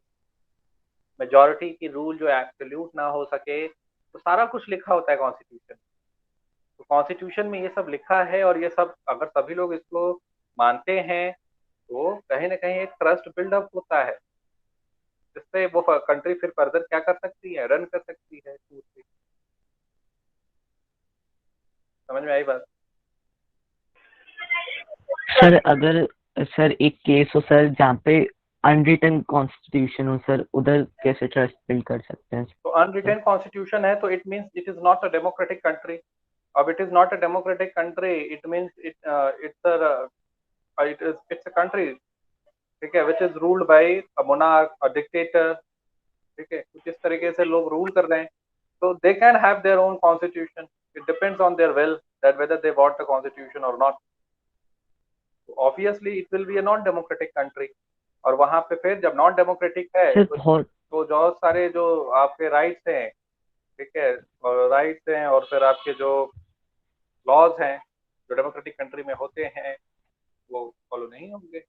मेजोरिटी की रूल जो एब्सोल्यूट ना हो सके, तो सारा कुछ लिखा होता है कॉन्स्टिट्यूशन। तो कॉन्स्टिट्यूशन में ये सब लिखा है और ये सब अगर सभी लोग इसको मानते हैं तो कहीं ना कहीं एक ट्रस्ट बिल्डअप होता है, जिससे वो कंट्री फिर फर्दर क्या कर सकती है, रन कर सकती है। समझ में आई बात? सर अगर सर एक केस हो सर जहाँ पे अनरिटन कॉन्स्टिट्यूशन हो सर, उधर कैसे ट्रस्ट बिल्ड कर सकते हैं? तो अनरिटन कॉन्स्टिट्यूशन है तो it means it is not a democratic country. अब it is not a democratic country, it means it's a country, ठीक है, which is ruled by a monarch, a dictator, ठीक है, कुछ इस तरीके से लोग रूल कर रहे हैं, तो they can have their own constitution, it depends on their will that whether they want the constitution और not. Obviously it will be a non democratic country, और वहां पे फिर जब नॉन डेमोक्रेटिक है तो बहुत सारे जो आपके राइट्स हैं, ठीक है, और राइट्स हैं और फिर आपके जो लॉज हैं जो डेमोक्रेटिक कंट्री में होते हैं वो फॉलो नहीं होंगे।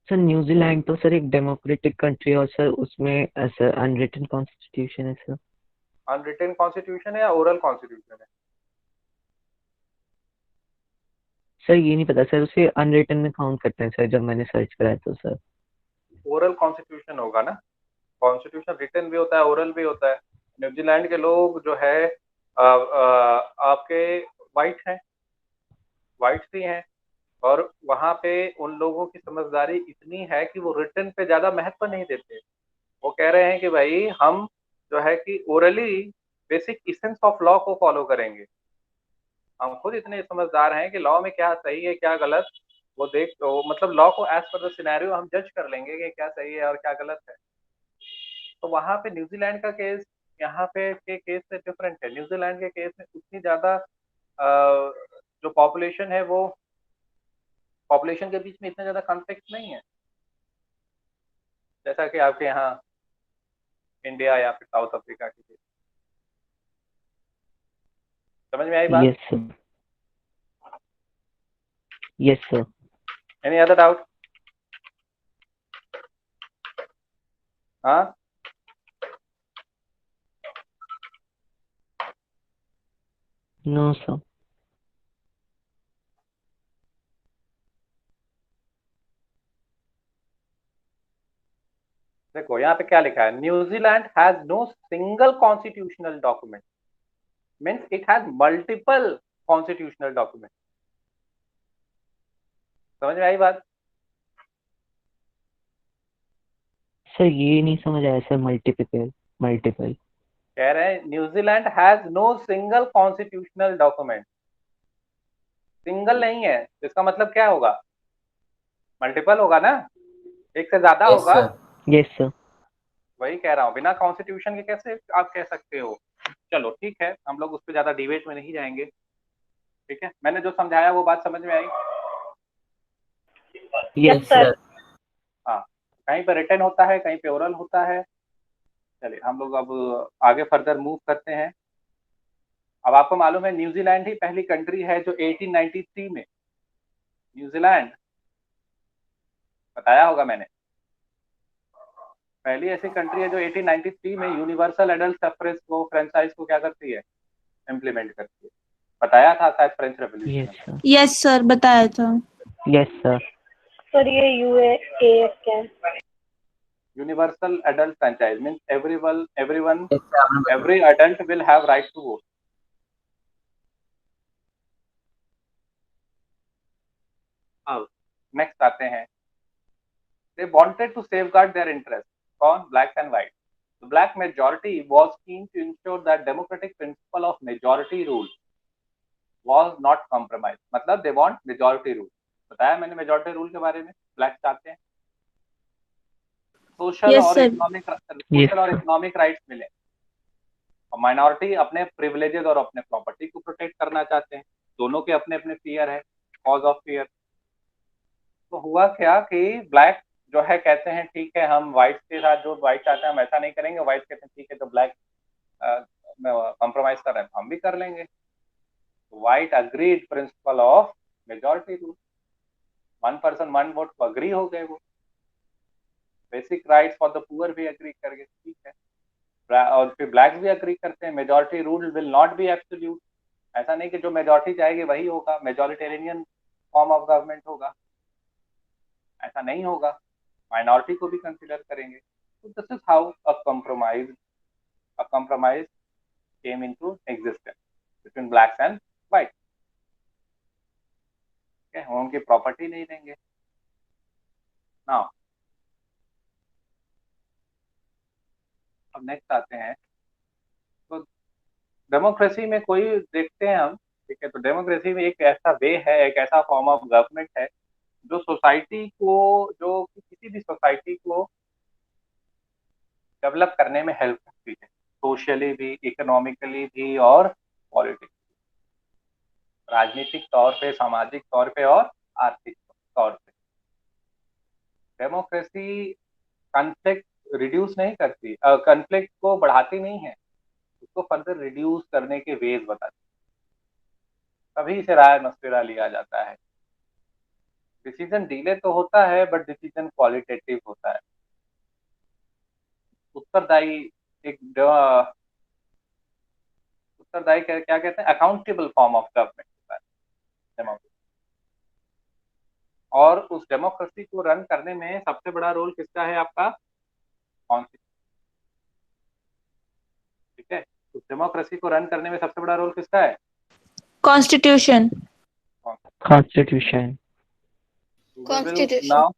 सर न्यूजीलैंड तो सर एक डेमोक्रेटिक कंट्री है और सर उसमें सर अनरिटन कॉन्स्टिट्यूशन है सर। अनरिटन कॉन्स्टिट्यूशन है या ओरल कॉन्स्टिट्यूशन है? सर ये नहीं पता सर, उसे अनरिटन में काउंट करते हैं सर, जब मैंने सर्च कराया तो सर। ओरल कॉन्स्टिट्यूशन होगा ना, कॉन्स्टिट्यूशन रिटन भी होता है, ओरल भी होता है। न्यूजीलैंड के लोग जो है आपके वाइट हैं, वाइट ही हैं, और वहां पे उन लोगों की समझदारी इतनी है कि वो रिटन पे ज्यादा महत्व नहीं देते। वो कह रहे हैं कि भाई हम जो है कि orally basic essence of law को फॉलो करेंगे, हम खुद इतने समझदार हैं कि लॉ में क्या सही है क्या गलत, वो मतलब लॉ को एज पर द सिनेरियो हम जज कर लेंगे कि क्या सही है और क्या गलत है। तो वहां पे न्यूजीलैंड का केस यहाँ पे के केस से डिफरेंट है। न्यूजीलैंड के केस में उतनी ज्यादा जो पॉपुलेशन है वो पॉपुलेशन के बीच में इतना ज्यादा कॉन्फ्लिक्ट नहीं है, जैसा कि आपके यहाँ इंडिया या फिर साउथ अफ्रीका के केस। समझ में आई बात? Yes sir, yes sir. Any other doubt? हाँ, नो सर। देखो यहाँ पे क्या लिखा है, New Zealand has no single constitutional document, means it has multiple constitutional document. समझ में आई बात? सर ये नहीं समझ आया सर, मल्टीपल मल्टीपल। कह रहे हैं New Zealand has no single constitutional document, single नहीं है, इसका मतलब क्या होगा, मल्टीपल होगा ना, एक से ज्यादा यस होगा। सर। Yes sir. वही कह रहा हूँ, बिना कॉन्स्टिट्यूशन के कैसे आप कह सकते हो। चलो ठीक है, हम लोग उस पर ज्यादा डिबेट में नहीं जाएंगे। ठीक है, मैंने जो समझाया वो बात समझ में आई? Yes sir. हाँ, कहीं पे रिटर्न होता है, कहीं पे ओरल होता है। चलिए हम लोग अब आगे फर्दर मूव करते हैं। अब आपको मालूम है न्यूजीलैंड ही पहली कंट्री है जो 1893 में, न्यूजीलैंड बताया होगा मैंने, पहली ऐसी कंट्री है जो 1893 में यूनिवर्सल एडल्ट सफ्रेज को, फ्रेंचाइज को क्या करती है, इम्प्लीमेंट करती है। बताया था शायद फ्रेंच रेवोल्यूशन यस में। सर। यस सर, बताया था। Yes sir. सर ये UAAF क्या है? Universal adult franchise means everyone Yes, sir, आपने बताया। Every adult will have right to vote. अब नेक्स्ट आते हैं, they wanted to safeguard their interests, कौन, blacks and white. The black majority was keen to ensure that democratic principle of majority rule was not compromised, मतलब they want majority rule। बताया मैंने majority rule के बारे में, black चाहते हैं social Yes, और sir. इकोनॉमिक राइट्स मिले, और माइनॉरिटी अपने प्रिविलेजेस और अपने प्रॉपर्टी को प्रोटेक्ट करना चाहते हैं। दोनों के अपने अपने फियर है, कॉज ऑफ फियर। तो हुआ क्या कि ब्लैक जो है कहते हैं ठीक है हम व्हाइट के साथ, जो व्हाइट चाहते हैं हम ऐसा नहीं करेंगे, व्हाइट कहते हैं ठीक है जो ब्लैक कंप्रोमाइज कर रहे हैं हम भी कर लेंगे। White agreed principle of majority rule, one person one vote को अग्री हो गए वो। Basic rights for the poor भी अग्री कर गए, ठीक है। और फिर ब्लैक्स भी अग्री करते हैं majority rule will not be absolute, ऐसा नहीं कि जो मेजॉरिटी चाहेगी वही होगा, मेजॉरिटेरियन फॉर्म ऑफ गवर्नमेंट होगा, ऐसा नहीं होगा, माइनॉरिटी को भी कंसिडर करेंगे। तो this is how a compromise came into existence between blacks and white। okay, हम उनकी प्रॉपर्टी नहीं देंगे। नाउ अब नेक्स्ट आते हैं, तो डेमोक्रेसी में कोई देखते हैं हम, ठीक है, तो डेमोक्रेसी में एक ऐसा वे है, एक ऐसा फॉर्म ऑफ गवर्नमेंट है जो सोसाइटी को, जो किसी भी सोसाइटी को डेवलप करने में हेल्प करती है, सोशली भी, इकोनॉमिकली भी और पॉलिटिक्स, राजनीतिक तौर पे, सामाजिक तौर पे और आर्थिक तौर पे। डेमोक्रेसी कॉन्फ्लिक्ट रिड्यूस नहीं करती, कॉन्फ्लिक्ट को बढ़ाती नहीं है, उसको फर्दर रिड्यूस करने के वेज बताती है, तभी इसे राय मशविरा लिया जाता है। डिसीजन डिले तो होता है बट डिसीजन क्वालिटेटिव होता है, उत्तरदायी, एक उत्तरदायी क्या कहते हैं, अकाउंटेबल फॉर्म ऑफ गवर्नमेंट होता है डेमोक्रेसी। और उस डेमोक्रेसी को रन करने में सबसे बड़ा रोल किसका है, आपका कॉन्स्टिट्यूशन। ठीक है, उस डेमोक्रेसी को रन करने में सबसे बड़ा रोल किसका है, Constitution. Constitution. Constitution.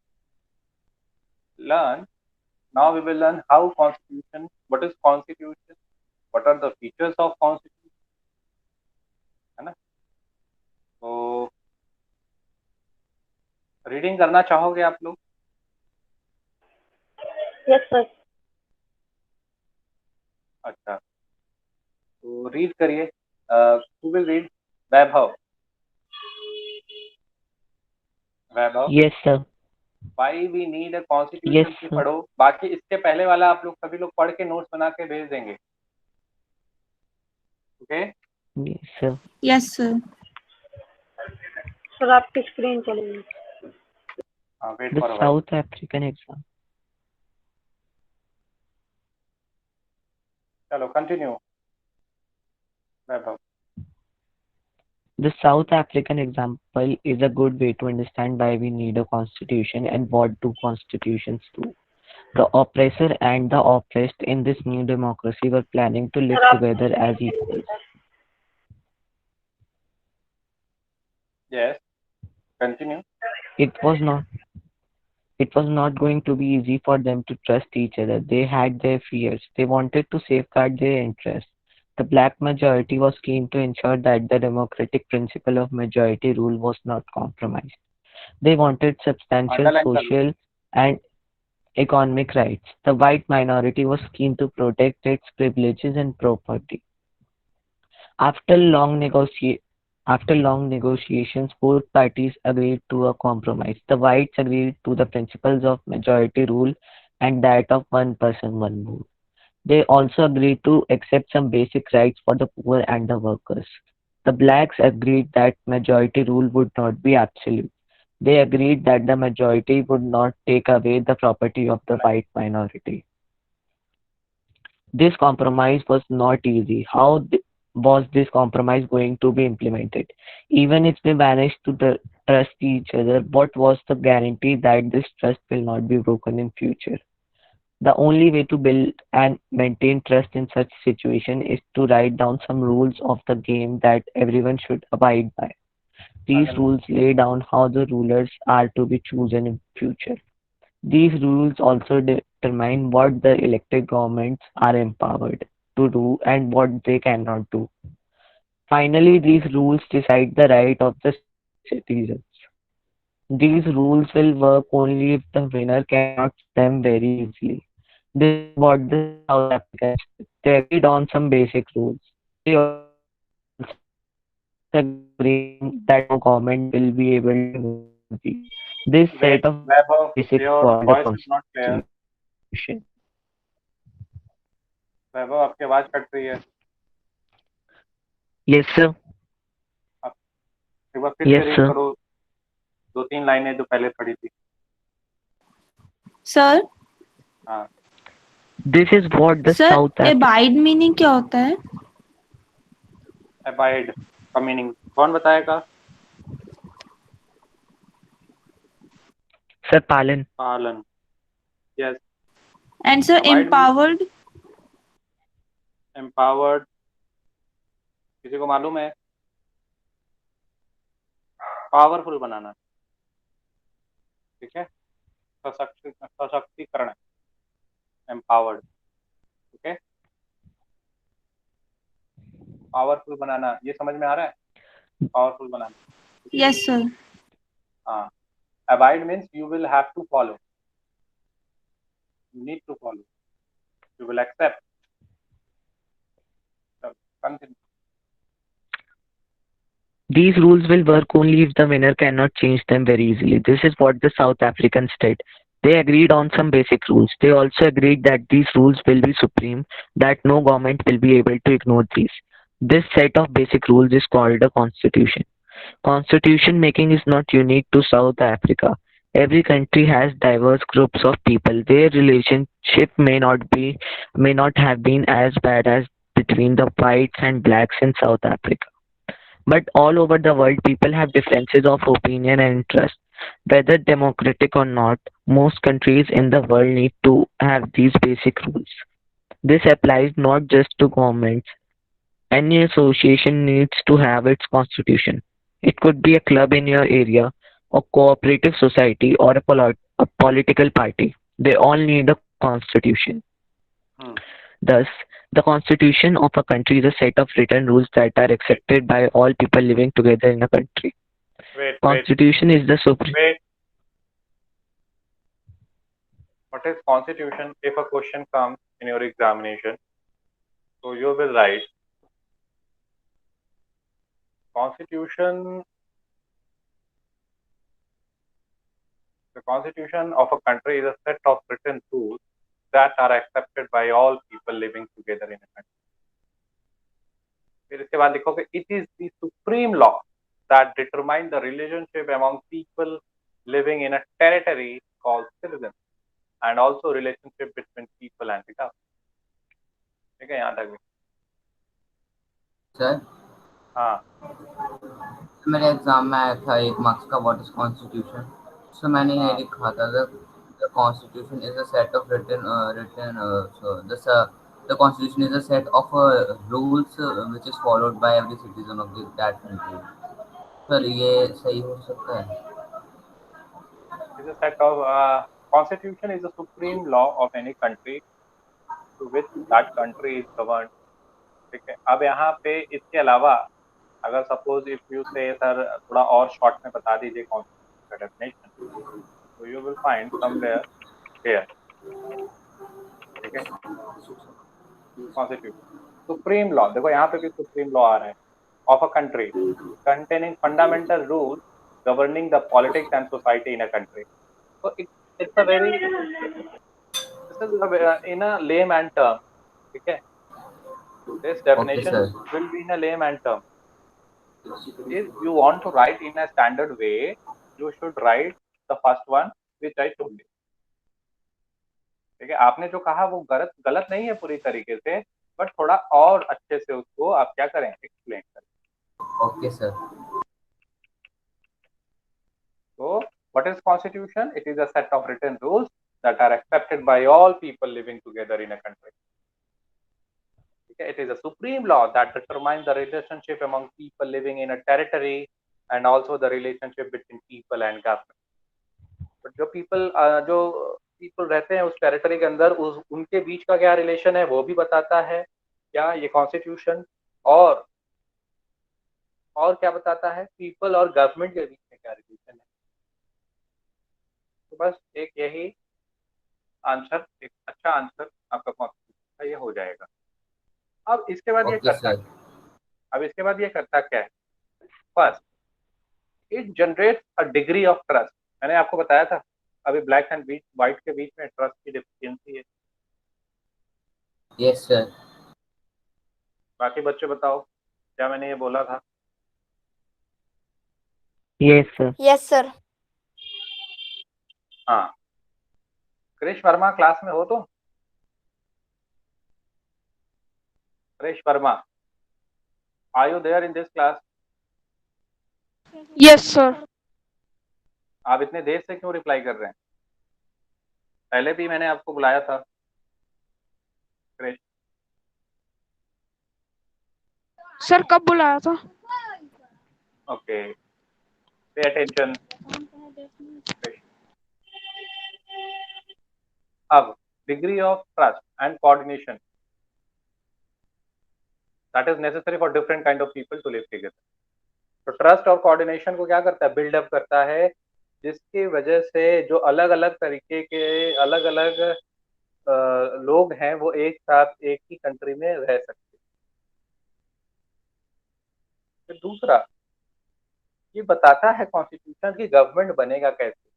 Now we will learn how constitution, what is constitution, what are the features of constitution, है ना। तो रीडिंग करना चाहोगे आप लोग? Yes sir. अच्छा, तो रीड करिए। who will read? Vaibhav. Vaibhav, Yes, sir. why we need a constitution Yes, की sir. पढ़ो, बाकी इसके पहले वाला आप लोग सभी लोग पढ़ के नोट्स बना के भेज देंगे। Okay Yes, sir. Yes, sir. Sir आपकी स्क्रीन चली गई। हाँ, wait The for South African exam. चलो continue Vaibhav. The South African example is a good way to understand why we need a constitution and what do constitutions do. The oppressor and the oppressed in this new democracy were planning to live sir आप together as equals. Yes, continue. It was not it was not going to be easy for them to trust each other. They had their fears. They wanted to safeguard their interests. The black majority was keen to ensure that the democratic principle of majority rule was not compromised. They wanted substantial Underline कर लो. social and economic rights. The white minority was keen to protect its privileges and property. After long negotia- After long negotiations, both parties agreed to a compromise. The whites agreed to the principles of majority rule and that of one person, one vote. They also agreed to accept some basic rights for the poor and the workers. The blacks agreed that majority rule would not be absolute. They agreed that the majority would not take away the property of the white minority. This compromise was not easy. Was this compromise going to be implemented? Even if they managed to trust each other, what was the guarantee that this trust will not be broken in future? The only way to build and maintain trust in such situation is to write down some rules of the game that everyone should abide by. These Underline. rules lay down how the rulers are to be chosen in future. These rules also determine what the elected governments are empowered to do and what they cannot do. Finally, these rules decide the right of the citizens. These rules will work only if the winner cannot them very easily. This is what the South Africans did. They agreed on some basic rules. They also agreed that no government will be able to ignore these. This set of basic rules is called the Constitution. Wait, Vaibhav, your voice is not clear. वैभव आपकी आवाज cut रही है. Yes, sir. आप एक बार फिर Yes, से read sir. करो 2-3 लाइनें जो पहले पढ़ी थी. सर हाँ. This is what the sir South African abide meaning क्या होता है? Abide का मीनिंग कौन बताएगा? sir पालन. पालन. Yes. And sir Abide means- empowered? Empowered. किसी को मालूम है? पावरफुल बनाना. ठीक है. सशक्तिकरण. Empowered. ओके. पावरफुल बनाना ये समझ में आ रहा है? पावरफुल बनाना. Yes sir. हाँ. Abide means you will have to follow. You need to follow. You will accept. So, continue. These rules will work only if the winner cannot change them very easily. This is what the South Africans did. They agreed on some basic rules. They also agreed that these rules will be supreme, that no government will be able to ignore these. This set of basic rules is called a constitution. Constitution making is not unique to South Africa. Every country has diverse groups of people. Their relationship may not have been as bad as between the whites and blacks in South Africa. But all over the world, people have differences of opinion and interest. Whether democratic or not, most countries in the world need to have these basic rules. This applies not just to governments. Any association needs to have its constitution. It could be a club in your area, a cooperative society, or a political party. They all need a constitution. Hmm. Thus, the constitution of a country is a set of written rules that are accepted by all people living together in a country. Wait. Constitution is the supreme. Wait. What is constitution? If a question comes in your examination, so you will write constitution. The constitution of a country is a set of written rules that are accepted by all people living together in a country. फिर इसके बाद लिखोगे it is the supreme law that determine the relationship among people living in a territory called citizens and also relationship between people and the government. ठीक है यहाँ तक भी. Sir हाँ. मेरे एग्जाम में आया था 1 मार्क्स का व्हाट इज कॉन्स्टिट्यूशन. सो मैंने ये हाँ. लिखा था the constitution is a set of the constitution is a set of rules which is followed by every citizen of that country. Sir ये सही हो सकता है? Is a set of constitution is the supreme law of any country to which that country is governed. ठीक है, अब यहाँ पे इसके अलावा अगर सपोज इफ यू से सर थोड़ा और शॉर्ट में बता दीजिए कॉन्स्टिट्यूशन का डेफिनेशन, तो you will find somewhere here. ठीक है, कॉन्स्टिट्यूशन सुप्रीम लॉ, देखो यहाँ पे भी सुप्रीम लॉ आ रहा है, of a country containing fundamental rules governing the politics and society in a country. So it's a very, this is in a layman term. ठीक है, this definition will be in a layman term. If you want to write in a standard way, you should write the first one which I told you. ठीक है, आपने जो कहा वो गलत नहीं है पूरी तरीके से, बट थोड़ा और अच्छे से उसको आप क्या करें, एक्सप्लेन करें. Okay, sir. So, what is constitution? It is a set of written rules that are accepted by all people living together in a country. Okay? It is a supreme law that determines the relationship among people living in a territory and also the relationship between people and government. But जो people रहते हैं उस territory के अंदर, उनके बीच का क्या relation है वो भी बताता है क्या ये कॉन्स्टिट्यूशन, और क्या बताता है, पीपल और गवर्नमेंट के बीच में क्या रिलेशन है. तो बस एक यही आंसर, एक अच्छा आंसर आपका कॉन्स्टिट्यूशन का ये हो जाएगा. अब इसके बाद ये करता क्या है, first it generates a degree of trust. मैंने आपको बताया था अभी ब्लैक एंड व्हाइट के बीच में ट्रस्ट की डिफिशियंसी है. Yes sir. बाकी बच्चे बताओ क्या मैंने ये बोला था. Yes sir. Yes sir. हाँ, क्रिश वर्मा क्लास में हो? तो Krish Verma, are you there in this class? Yes sir. आप इतने देर से क्यों रिप्लाई कर रहे हैं? पहले भी मैंने आपको बुलाया था. क्रिश सर कब बुलाया था? Okay, pay attention. अब degree of trust and coordination that is necessary for different kind of people to live together. तो ट्रस्ट और कोऑर्डिनेशन को क्या करता है, बिल्डअप करता है, जिसकी वजह से जो अलग अलग तरीके के अलग अलग लोग हैं वो एक साथ एक ही कंट्री में रह सकते हैं. फिर दूसरा ये बताता है कॉन्स्टिट्यूशन की गवर्नमेंट बनेगा कैसे,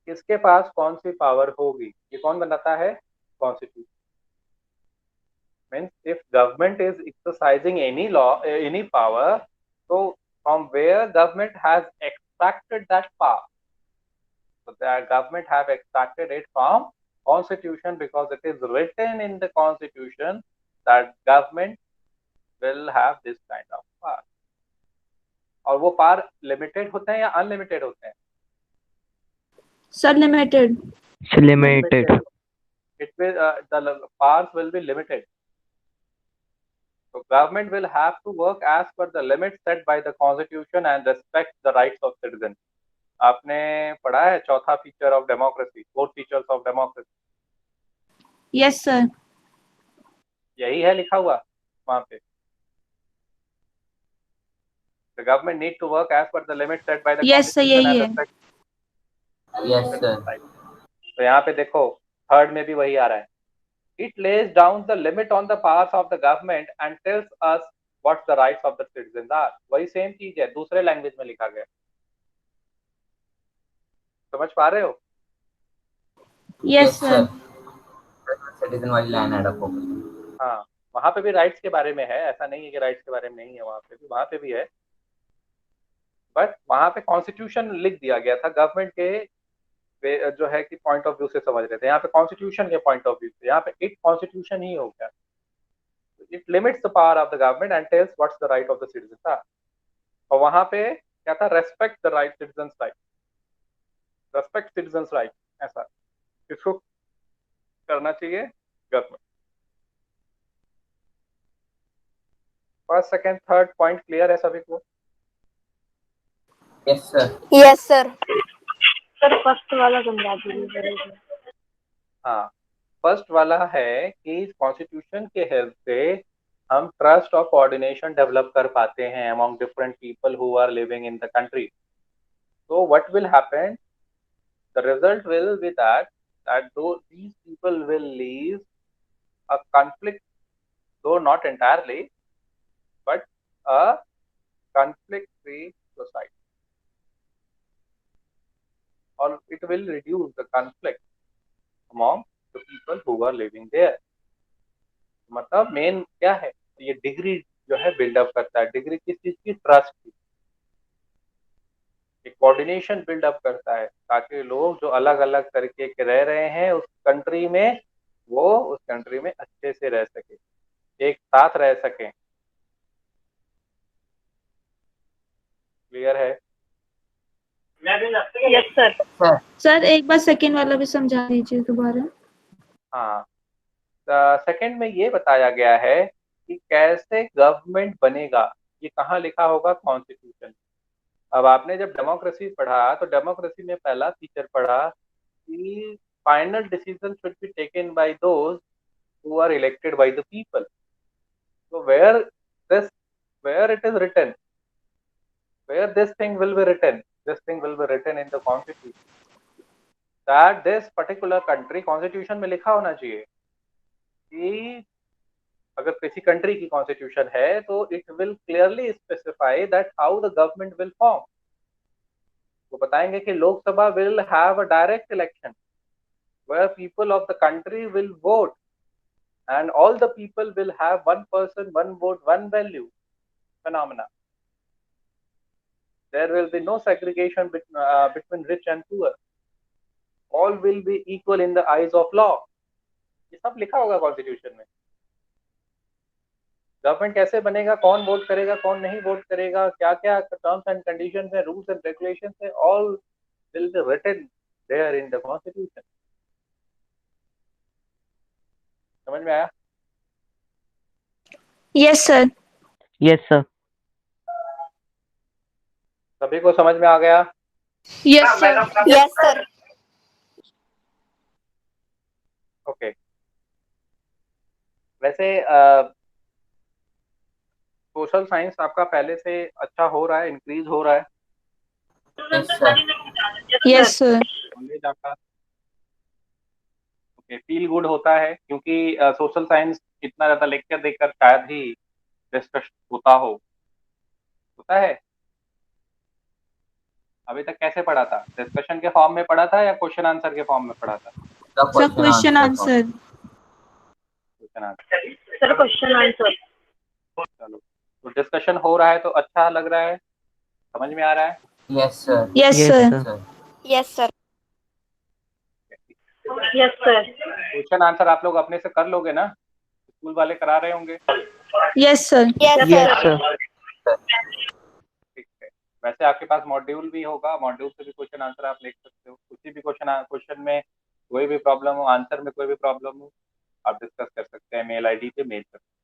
किसके पास कौन सी पावर होगी, ये कौन बनाता है, constitution. Means if government is exercising any law any power, तो from where government has extracted that power. So the government have extracted it from constitution because it is written in the constitution that government will have this kind of power. और वो power limited होते हैं या unlimited होते हैं? Sir, limited. Limited. It will the powers will be limited. So government will have to work as per the limits set by the constitution and respect the rights of citizens. आपने पढ़ा है चौथा feature of democracy, fourth features of democracy? Yes, sir. यही है लिखा हुआ वहां पे. The government need to work as per the limits set by the Yes, sir, constitution यही and है. respect. Yes sir. तो यहाँ पे देखो थर्ड में भी वही आ रहा है. It lays down the limit on the powers of the government and tells us what the rights of the citizens are. वही सेम चीज है, दूसरे लैंग्वेज में लिखा गया. समझ पा रहे हो? Yes, sir. सिटीजन वाली लाइन ऐड अप हो. हाँ, वहां पे भी राइट्स के बारे में है, ऐसा नहीं है कि राइट्स के बारे में नहीं है, वहां पे भी है, बट वहां पे कॉन्स्टिट्यूशन लिख दिया गया था गवर्नमेंट के जो है कि पॉइंट ऑफ व्यू से समझ रहे थे. यहाँ पे कॉन्स्टिट्यूशन के पॉइंट ऑफ व्यू से, यहाँ पे इट कॉन्स्टिट्यूशन ही हो गया. It limits the power of the government and tells what's the right of the citizen. और वहां पे क्या था, respect the right citizens right, respect citizens right, ऐसा. किसको करना चाहिए? Government. First second third point clear है सभी को? Yes sir. Yes sir. Sir first वाला समझा दीजिए। हाँ, फर्स्ट वाला है कि कॉन्स्टिट्यूशन के हेल्प से हम ट्रस्ट और कोऑर्डिनेशन डेवलप कर पाते हैं among different people who are living in the country. So what will happen? The result will be that though these people will leave a conflict, though not entirely, but a conflict-free society, or it will reduce the conflict among the people who are living there. मतलब main क्या है, ये degree जो है buildup करता है. Degree किस चीज की? ट्रस्ट की. एक कोऑर्डिनेशन बिल्डअप करता है ताकि लोग जो अलग अलग तरीके के रह रहे हैं उस कंट्री में, वो उस कंट्री में अच्छे से रह सके, एक साथ रह सकें. क्लियर है? Yes sir. सर एक बार सेकेंड वाला भी समझा दीजिए दोबारा। हाँ, सेकंड में ये बताया गया है कि कैसे गवर्नमेंट बनेगा. ये कहाँ लिखा होगा? कॉन्स्टिट्यूशन. अब आपने जब डेमोक्रेसी पढ़ा तो डेमोक्रेसी में पहला फीचर पढ़ा कि final decision should be taken by those who are elected by the people. So where it is written, where this thing will be written, this thing will be written in the constitution that this particular country, constitution में लिखा होना चाहिए कि अगर किसी country की constitution है तो it will clearly specify that how the government will form. वो बताएंगे कि Lok Sabha will have a direct election where people of the country will vote and all the people will have one person, one vote, one value phenomena. There will be no segregation between rich and poor. All will be equal in the eyes of law. ये सब लिखा होगा constitution में. Government कैसे बनेगा, कौन vote करेगा, कौन नहीं वोट करेगा, क्या क्या टर्म्स एंड कंडीशंस है, रूल्स एंड रेगुलेशंस है, all will be written there in the constitution. समझ में आया? Yes sir. Yes sir. सभी को समझ में आ गया? Yes sir. Yes sir. Okay. वैसे सोशल साइंस आपका पहले से अच्छा हो रहा है, इंक्रीज हो रहा है? Yes sir. Yes sir. Knowledge आपका ओके फील गुड होता है क्योंकि सोशल साइंस इतना ज्यादा लेक्चर देकर शायद ही डिस्कस होता है. अभी तक कैसे पढ़ा था? डिस्कशन के फॉर्म में पढ़ा था या क्वेश्चन आंसर के फॉर्म में पढ़ा था? Sir question answer. Question answer. Sir question answer. चलो, तो डिस्कशन हो रहा है तो अच्छा लग रहा है, समझ में आ रहा है? Yes sir. Yes sir. Yes sir. Yes sir. Question answer आप लोग अपने से कर लोगे ना? स्कूल वाले करा रहे होंगे. Yes sir. Yes yes sir. Sir. ठीक है. वैसे आपके पास मॉड्यूल भी होगा, मॉड्यूल से भी क्वेश्चन आंसर आप लिख सकते हो. किसी भी क्वेश्चन में कोई भी प्रॉब्लम हो, आंसर में कोई भी प्रॉब्लम हो, आप डिस्कस कर सकते हैं, मेल आईडी पे मेल कर सकते हैं.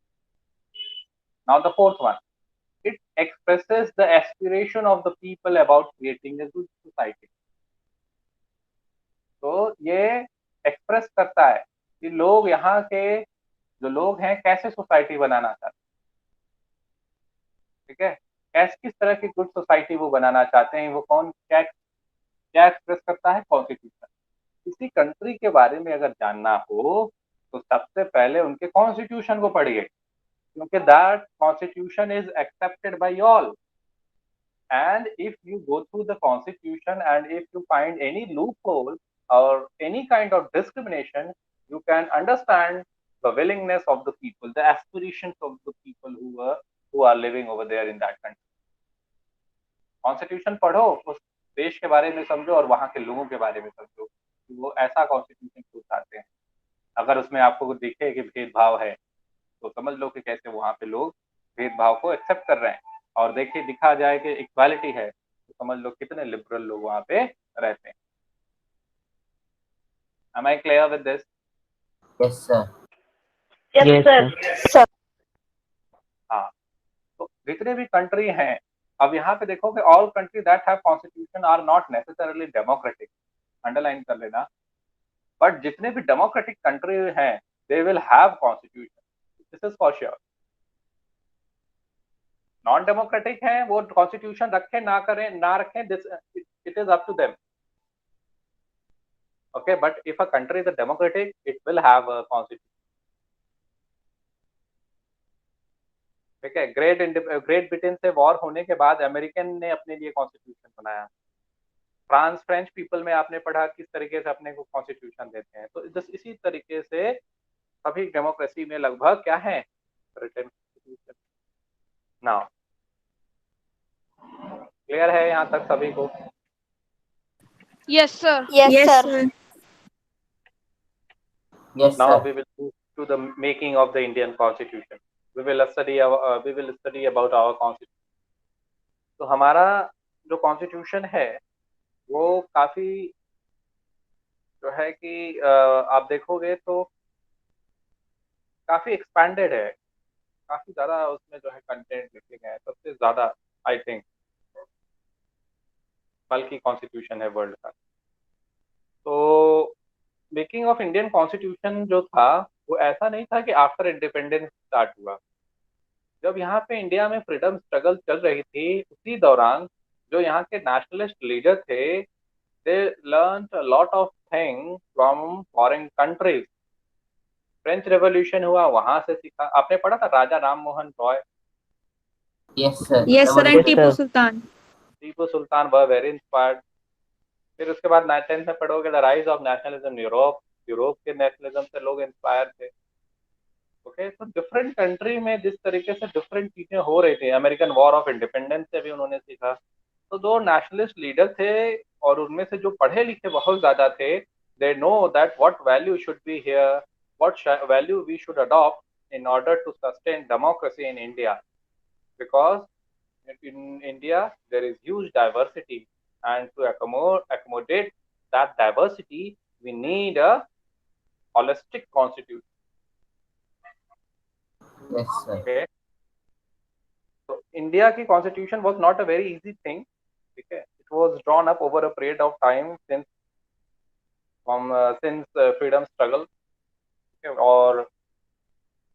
Now the fourth one, it expresses the aspiration of the people about creating a good society. तो ये एक्सप्रेस करता है कि लोग यहाँ के जो लोग हैं कैसे सोसाइटी बनाना चाहते हैं. ठीक है, कैसे किस तरह की गुड सोसाइटी वो बनाना चाहते हैं, वो कौन क्या क्या एक्सप्रेस करता है? कॉन्स्टिट्यूशन. किसी कंट्री के बारे में अगर जानना हो तो सबसे पहले उनके कॉन्स्टिट्यूशन को पढ़िए क्योंकि that constitution is accepted by all. And if you go through the constitution and if you find any loophole or any kind of discrimination, you can understand the willingness of the people, the aspirations of the people who are living over there in that country. Constitution पढ़ो, उस देश के बारे में समझो और वहाँ के लोगों के बारे में समझो कि वो ऐसा कॉन्स्टिट्यूशन क्यों चाहते हैं. अगर उसमें आपको दिखे कि भेदभाव है तो समझ लो कि कैसे वहाँ पे लोग भेदभाव को एक्सेप्ट कर रहे हैं. और देखिए दिखा जाए कि इक्वालिटी है तो समझ लो कितने लिबरल लोग वहाँ पे रहते हैं. Am I clear with this? Yes, sir. Yes, Yes, sir. sir. हाँ, तो जितने भी कंट्री हैं, अब यहाँ पे देखो कि all country that have constitution are not necessarily democratic, underline कर लेना, बट जितने भी डेमोक्रेटिक कंट्री हैं they will have constitution, this is for sure. Non democratic हैं वो कॉन्स्टिट्यूशन रखें ना करें ना रखें, this it is up to them, okay, but if a country is democratic it will have a constitution. ठीक है, ग्रेट ब्रिटेन से वॉर होने के बाद अमेरिकन ने अपने लिए कॉन्स्टिट्यूशन बनाया। फ्रांस फ्रेंच पीपल में आपने पढ़ा किस तरीके से अपने को कॉन्स्टिट्यूशन देते हैं, तो बस इसी तरीके से सभी डेमोक्रेसी में लगभग क्या है, रिटन कॉन्स्टिट्यूशन। नाउ क्लियर है यहाँ तक सभी को? Yes, sir. Yes, Yes, sir. sir. Yes, Now sir. we will move to the making of the Indian Constitution. We will study about our Constitution. तो हमारा जो कॉन्स्टिट्यूशन है वो काफी जो है कि आप देखोगे तो काफी एक्सपैंडेड है, काफी ज्यादा उसमें जो है कंटेंट लिखे गए हैं, सबसे ज्यादा आई थिंक बल्कि कॉन्स्टिट्यूशन है वर्ल्ड का। तो मेकिंग ऑफ इंडियन कॉन्स्टिट्यूशन जो था वो ऐसा नहीं था कि आफ्टर इंडिपेंडेंस स्टार्ट हुआ। जब यहाँ पे इंडिया में फ्रीडम स्ट्रगल चल रही थी उसी दौरान जो यहाँ के नेशनलिस्ट लीडर थे they learn a lot of thing from foreign countries. French revolution हुआ वहां से सीखा, आपने पढ़ा था Raja Ram Mohan Roy, Yes, sir. Yes, sir. And Yes, Tipu sir. Sultan. Tipu Sultan were very inspired. फिर उसके बाद 10th में पढ़ोगे the rise of nationalism Europe, Europe के नेशनलिज्म से लोग इंस्पायर थे। ओके, तो डिफरेंट कंट्री में जिस तरीके से डिफरेंट चीजें हो रही थी, अमेरिकन वॉर ऑफ इंडिपेंडेंस से भी उन्होंने सीखा। तो दो नेशनलिस्ट लीडर थे और उनमें से जो पढ़े लिखे बहुत ज्यादा थे, they know that what value should be here, what value we should adopt in order to sustain democracy in India, because in India there is huge diversity and to accommodate that diversity we need a holistic constitution. Yes, sir. Okay, so India की constitution was not a very easy thing, ठीक है, it was drawn up over a period of time since freedom struggle, ठीक है, और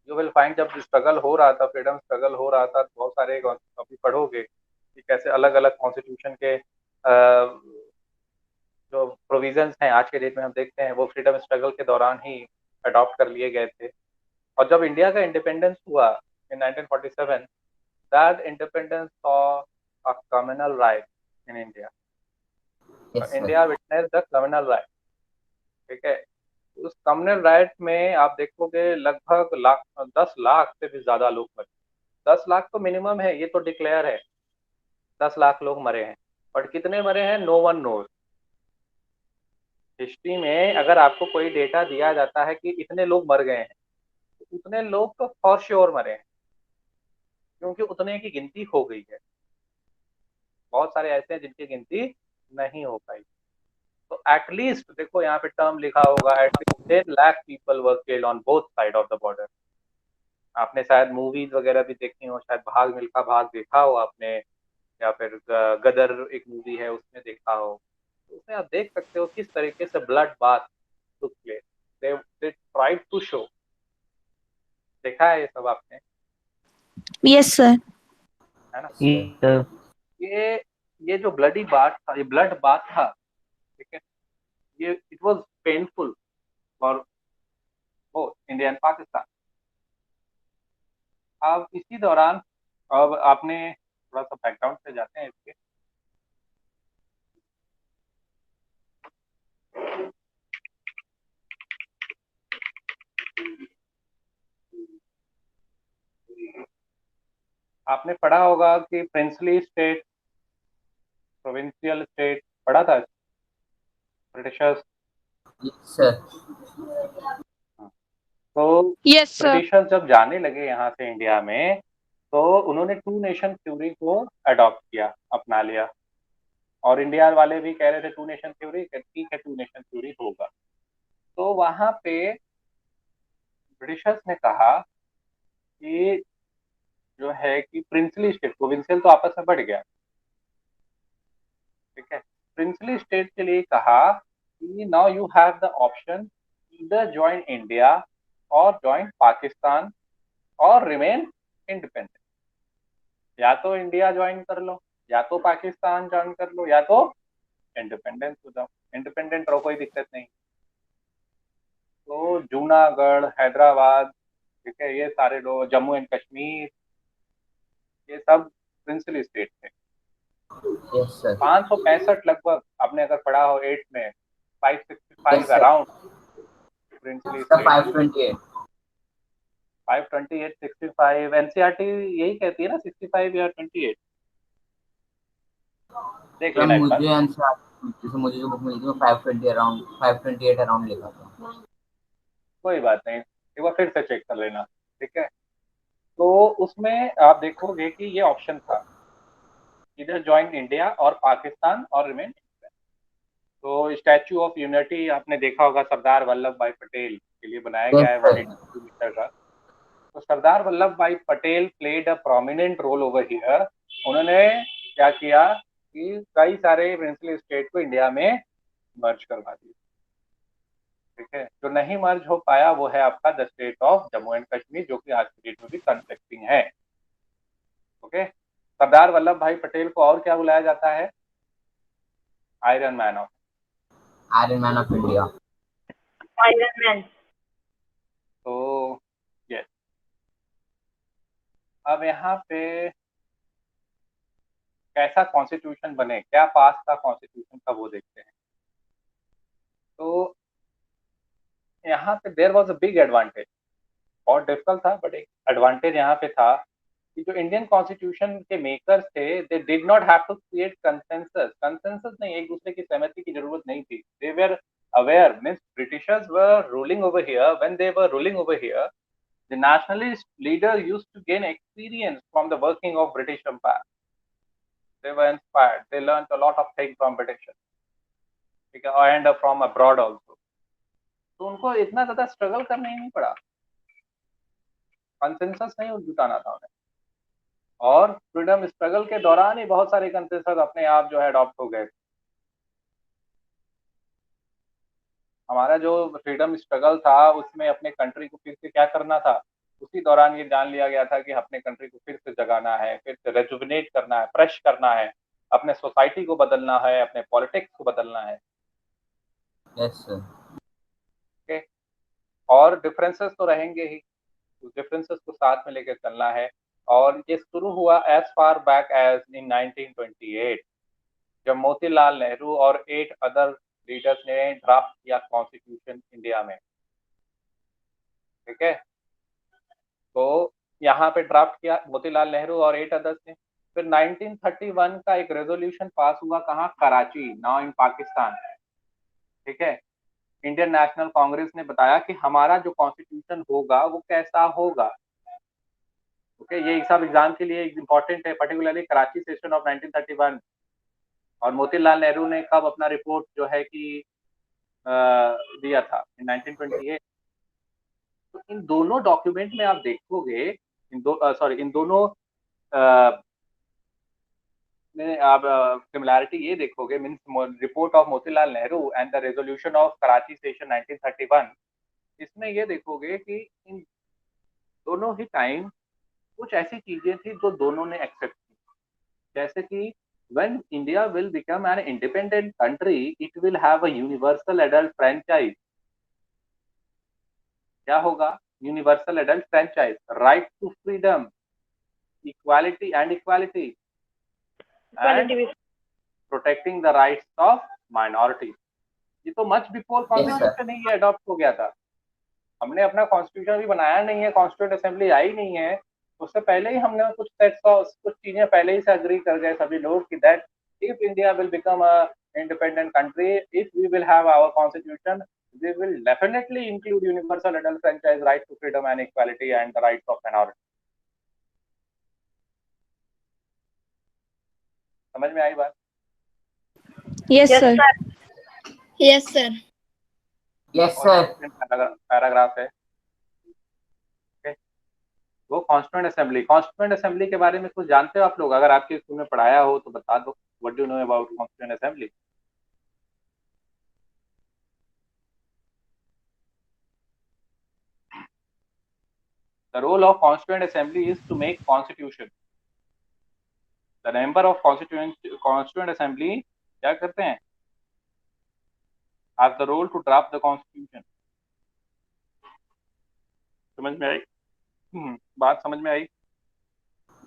you will find जब struggle हो रहा था, फ्रीडम स्ट्रगल हो रहा था, तो बहुत सारे अभी पढ़ोगे कि कैसे अलग अलग कॉन्स्टिट्यूशन के जो प्रोविजंस हैं आज के डेट में हम देखते हैं वो फ्रीडम स्ट्रगल के दौरान ही अडॉप्ट कर लिए गए थे। और जब इंडिया का इंडिपेंडेंस हुआ इन 1947, that independence saw a communal right in India, Yes, sir. India witness the communal right, ठीक है। उस कम्युनल राइट में आप देखोगे लगभग 10 लाख से भी ज्यादा लोग मरे। 10 लाख तो मिनिमम है, ये तो डिक्लेयर है 10 लाख लोग मरे हैं, बट कितने मरे हैं नो वन नोज। हिस्ट्री में अगर आपको कोई डेटा दिया जाता है कि इतने लोग मर गए हैं तो उतने लोग तो फॉर श्योर मरे हैं, क्योंकि उतने की गिनती हो गई है। बहुत सारे ऐसे हैं जिनकी गिनती नहीं हो पाई। तो एटलीस्ट देखो यहाँ पे टर्म लिखा होगा, at least 10 lakh people were killed on both side of the border. आपने शायद मूवीज वगैरह भी देखी हो, शायद भाग मिल्खा भाग देखा हो आपने, या फिर गदर एक मूवी है उसमें देखा हो, तो उसमें आप देख सकते हो किस तरीके से blood bath took place. They tried to show, देखा है ये सब आपने, Yes, sir. है ना? Yes, sir. ये जो ब्लडी बाथ था, ये ब्लड बाथ था, ठीक है, ये it was painful for both India and Pakistan. अब इसी दौरान अब आपने थोड़ा सा बैकग्राउंड से जाते हैं इसके, आपने पढ़ा होगा कि प्रिंसली स्टेट, प्रोविंशियल स्टेट पढ़ा था ब्रिटिशर्स। Yes, sir. तो Yes, sir. ब्रिटिशर्स जब जाने लगे यहाँ से इंडिया में तो उन्होंने टू नेशन थ्योरी को अडॉप्ट किया, अपना लिया, और इंडिया वाले भी कह रहे थे टू नेशन थ्योरी, ठीक है टू नेशन थ्योरी होगा। तो वहां पे ब्रिटिशर्स ने कहा कि जो है कि प्रिंसली स्टेट, प्रोविंशियल तो आपस में बढ़ गया, ठीक है, प्रिंसली स्टेट के लिए कहा कि now you have the option either join India और ज्वाइन पाकिस्तान और रिमेन इंडिपेंडेंट। या तो इंडिया ज्वाइन कर लो, या तो पाकिस्तान ज्वाइन कर लो, या तो इंडिपेंडेंस हो जाओ। इंडिपेंडेंट रहो, कोई दिक्कत नहीं। तो जूनागढ़, हैदराबाद, ठीक है, ये सारे लोग, जम्मू एंड कश्मीर, ये सब प्रिंसली स्टेट थे। Yes sir. 565 लगभग, आपने अगर पढ़ा हो 8 में, 565 Yes, sir. Around princely sir state. 528। 528, 65, NCERT यही कहती है ना, 65 या 28, देख सर लेना एक बार। मुझे आंसर, जैसे मुझे जो बुक मिली थी वो 520 अराउंड 528 अराउंड लिखा था। कोई बात नहीं, एक बार फिर से चेक कर लेना, ठीक है। तो उसमें आप देखोगे कि ये ऑप्शन था, इधर ज्वाइन इंडिया और पाकिस्तान और रिमेन। तो स्टैचू ऑफ यूनिटी आपने देखा होगा, सरदार वल्लभ भाई पटेल के लिए बनाया गया है, Yes, sir. 182 मीटर का। तो Sardar Vallabh bhai Patel played a prominent role over here. उन्होंने क्या किया कि कई सारे प्रिंसली स्टेट को इंडिया में मर्ज करवा दिया, ठीक है। जो नहीं मर्ज हो पाया वो है आपका the state of Jammu and Kashmir, जो कि आज की डेट में भी कन्फ्लिक्टिंग है। ओके, सरदार वल्लभ भाई पटेल को और क्या बुलाया जाता है? Iron man of iron man of India. Iron man. तो यस, अब यहाँ पे कैसा कॉन्स्टिट्यूशन बने, क्या पास था कॉन्स्टिट्यूशन का, वो देखते हैं। तो यहाँ पे there was a big advantage, और डिफिकल्ट था बट एक एडवांटेज यहाँ पे था कि जो इंडियन कॉन्स्टिट्यूशन के मेकर्स थे, they did not have to create consensus. Consensus नहीं, एक दूसरे की सहमति की जरूरत नहीं थी। They were aware, means Britishers were ruling over here, when they were ruling over here the nationalist leader used to gain experience from the working of British Empire. They were inspired, they learned a lot of things from British, and from abroad also. तो उनको इतना ज्यादा struggle करना ही नहीं पड़ा, consensus नहीं जुटाना था उन्हें, और फ्रीडम स्ट्रगल के दौरान ही बहुत सारे कंसेंसस अपने आप जो है अडॉप्ट हो गए। हमारा जो फ्रीडम स्ट्रगल था उसमें अपने कंट्री को फिर से क्या करना था, उसी दौरान ये जान लिया गया था कि अपने कंट्री को फिर से जगाना है, फिर से रेजुविनेट करना है, फ्रेश करना है, अपने सोसाइटी को बदलना है, अपने पॉलिटिक्स को बदलना है। Yes sir. ओके, और डिफरेंसेस तो रहेंगे ही, उस डिफरेंसेस को साथ में लेकर चलना है। और ये शुरू हुआ as far back as in 1928, जब मोतीलाल नेहरू और 8 अदर लीडर्स ने ड्राफ्ट किया कॉन्स्टिट्यूशन इंडिया में, ठीक है। तो यहाँ पे ड्राफ्ट किया मोतीलाल नेहरू और 8 अदर्स ने। फिर 1931 का एक रेजोल्यूशन पास हुआ, कहाँ? कराची, नाउ इन पाकिस्तान, ठीक है। इंडियन नेशनल कांग्रेस ने बताया कि हमारा जो कॉन्स्टिट्यूशन होगा वो कैसा होगा। ओके, ये सब एग्जाम के लिए इंपॉर्टेंट है, पर्टिकुलरली कराची सेशन ऑफ 1931। और मोतीलाल नेहरू ने कब अपना रिपोर्ट जो है कि दिया था? इन 1928। तो इन दोनों डॉक्यूमेंट में आप देखोगे, इन दोनों में आप सिमिलैरिटी ये देखोगे, means report of Motilal Nehru and the resolution of Karachi session 1931। इसमें ये देखोगे कि इन दोनों ही टाइम कुछ ऐसी चीजें थी जो दोनों ने एक्सेप्ट की, जैसे कि when India will become an independent country, it will have a universal adult franchise. क्या होगा? Universal adult franchise, right to freedom, equality and protecting the rights of minority. ये तो मच बिफोर कॉन्स्टिट्यूशन ही adopt हो गया था। हमने अपना कॉन्स्टिट्यूशन भी बनाया नहीं है, कॉन्स्टिट्यूंट असेंबली आई नहीं है, उससे पहले ही हमने कुछ चीजें पहले ही से अग्री कर गए सभी लोग कि that if India will become a independent country, if we will have our constitution, we will definitely include universal adult franchise, right to freedom and equality and the rights of minority. समझ में आई बात? Yes, sir. Yes, sir. Yes, और sir. Second paragraph है। Okay? वो constituent assembly के बारे में कुछ जानते हो आप लोग? अगर आपके स्कूल में पढ़ाया हो तो बता दो। What do you know about constituent assembly? The role of constituent assembly is to make constitution. The member of constituent assembly क्या करते हैं? Have the role to draft the constitution. समझ में आई? बात समझ में आई?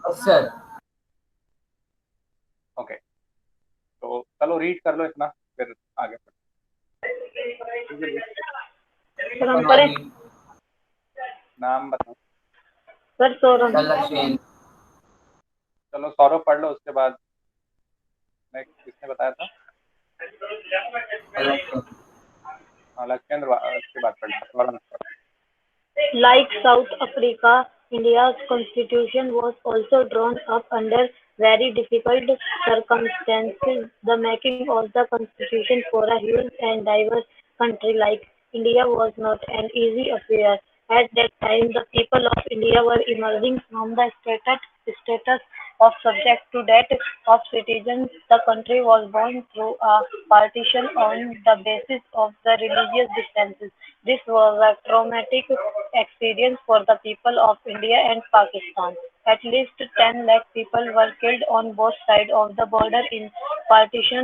Yes, sir. ओके, तो चलो रीड कर लो इतना, फिर आगे सर हम पढ़े? नाम बताओ। सर सौरभ। Sir, Lakshmin. चलो सौरभ पढ़ लो, उसके बाद नेक्स्ट किसने बताया था? लक्षेंद्र, उसके बाद पढ़ना। Like South Africa, India's constitution was also drawn up under very difficult circumstances. The making of the constitution for a huge and diverse country like India was not an easy affair. At that time, the people of India were emerging from the status of subject to that of citizens. The country was born through a partition on the basis of the religious differences. This was a traumatic experience for the people of India and Pakistan. At least 10 lakh people were killed on both sides of the border in partition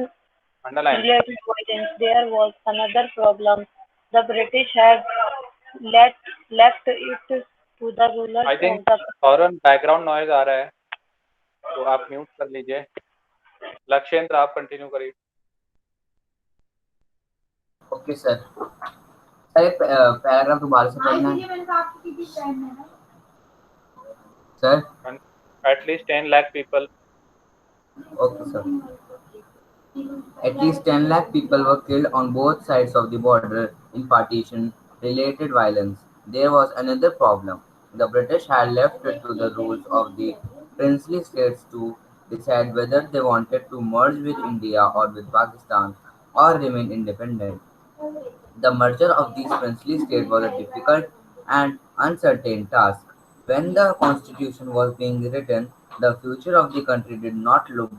underline. related violence. There was another problem. The British had left it to the rulers I of think the Saurabh background noise आ रहा है, तो आप mute कर लीजिए। लक्षेंद्र आप continue करिए। Okay, sir. Sir एक पैराग्राफ दोबारा से पढ़ना है sir. At least 10 lakh people. Okay, sir. At least 10 lakh people were killed on both sides of the border in partition-related violence. There was another problem. The British had left it to the rules of the princely states to decide whether they wanted to merge with India or with Pakistan or remain independent. The merger of these princely states was a difficult and uncertain task. When the constitution was being written, the future of the country did not look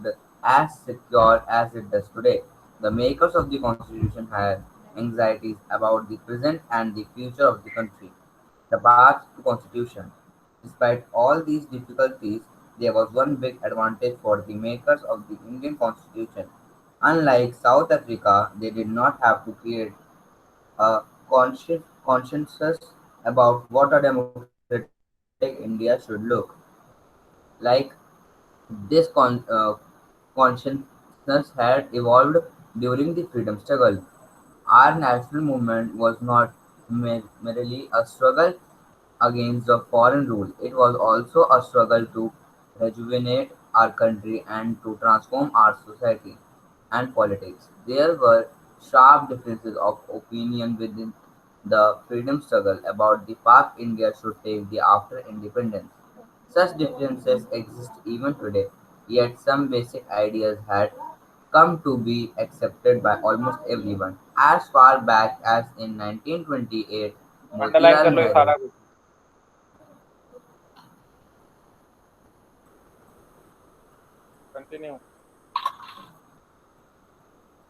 as secure as it does today. The makers of the constitution had anxieties about the present and the future of the country. The path to constitution. Despite all these difficulties, there was one big advantage for the makers of the Indian constitution. Unlike South Africa, they did not have to create a consensus about what a democratic India should look like. This consciousness had evolved during the freedom struggle. Our national movement was not merely a struggle against the foreign rule, it was also a struggle to rejuvenate our country and to transform our society and politics. There were sharp differences of opinion within the freedom struggle about the path India should take after independence. Such differences exist even today, yet some basic ideas had come to be accepted by almost everyone. As far back as in 1928, underline कर Motilal लो ये सारा Nehru. कुछ। Continue.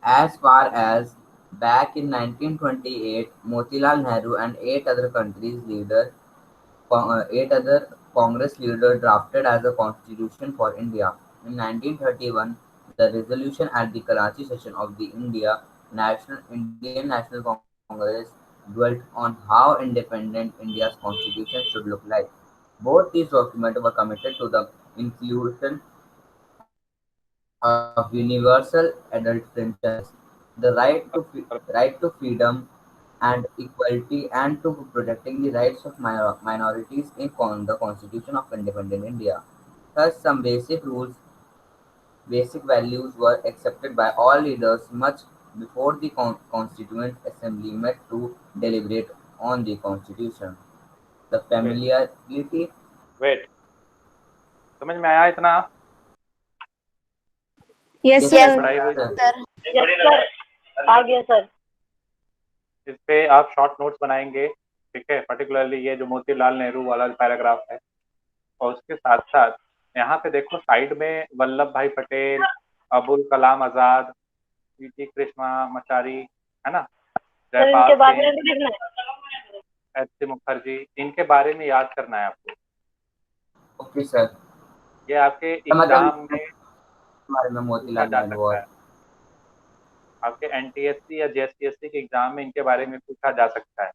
As far as back in 1928, Motilal Nehru and eight other Congress leaders drafted as a constitution for India. In 1931, the resolution at the Karachi session of the Indian National Congress dwelt on how independent India's constitution should look like. Both these documents were committed to the inclusion of universal adult franchise, the right to freedom and equality, and to protecting the rights of minorities in the Constitution of Independent India. Thus, some basic values were accepted by all leaders much before the Constituent Assembly met to deliberate on the Constitution. The familiarity. Wait, समझ में आया इतना? Yes, Yes, sir. पढ़ाई हुई? sir. Yes, sir. आ गया sir. इस पे आप शॉर्ट नोट्स बनाएंगे, ठीक है, पर्टिकुलरली ये जो मोतीलाल नेहरू वाला पैराग्राफ है। और उसके साथ साथ यहाँ पे देखो साइड में वल्लभ भाई पटेल, अबुल कलाम आजाद, पीटी कृष्णामाचारी, है ना, सर जयपाल इनके बारे सिंह, में भी लिखना है। एच.सी. मुखर्जी, इनके बारे में याद करना है आपको। Okay sir. ये आपके मतलब एग्जाम में हमारे में पूछा मोतीलाल जा नेहरू सकता और है, आपके एनटीएससी या जेएसपीएससी के एग्जाम में इनके बारे में पूछा जा सकता है।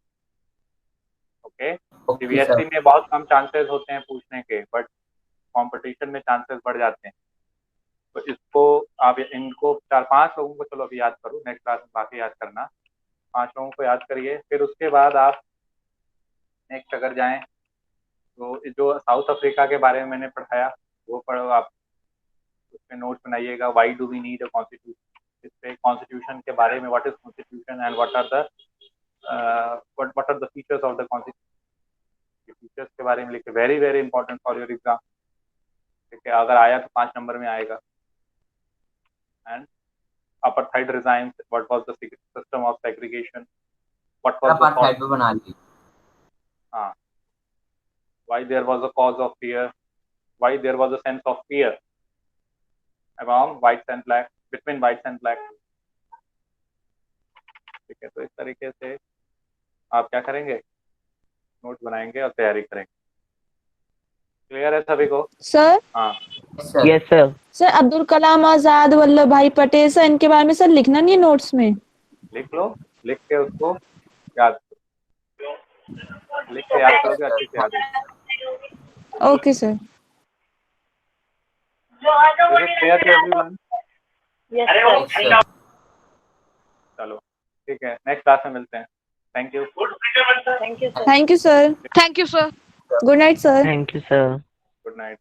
Okay, okay sir. सीबीएसई में बहुत कम चांसेस होते हैं पूछने के, बट कंपटीशन में चांसेस बढ़ जाते हैं। तो इसको आप इनको 4-5 लोगों को चलो अभी याद करो, नेक्स्ट क्लास में बाकी याद करना। 5 लोगों को याद करिए, फिर उसके बाद आप नेक्स्ट अगर जाएं तो जो साउथ अफ्रीका के बारे में मैंने पढ़ाया वो पढ़ो आप, उसमें नोट्स बनाइएगा। Why do we need a constitution, इस पे कॉन्स्टिट्यूशन के बारे में, what is constitution and what are the features of the constitution, features के बारे में लिखे। Very very important for your exam, ठीक है, अगर आया तो 5 नंबर में आएगा। And apartheid regimes, what was the system of segregation, what was the apartheid पे बना ली। why there was a cause of fear, why there was a sense of fear among whites and black, between whites and black, ठीक है। तो इस तरीके से आप क्या करेंगे, नोट बनाएंगे और तैयारी करेंगे। क्लियर है सभी को? सर हाँ sir yes sir. Sir Abdul Kalam Azad, Vallabh bhai Patel, sir इनके बारे में सर लिखना नहीं है नोट्स में? लिख लो, लिख के उसको याद करो, लिख के याद करोगे अच्छे से याद होगा। Okay sir. Is it clear to everyone? Yes yes, sir. Sir. चलो ठीक है, नेक्स्ट क्लास में मिलते हैं। Thank you. Thank you sir. Thank you sir. Thank you sir. Good night sir. Thank you sir. Good night.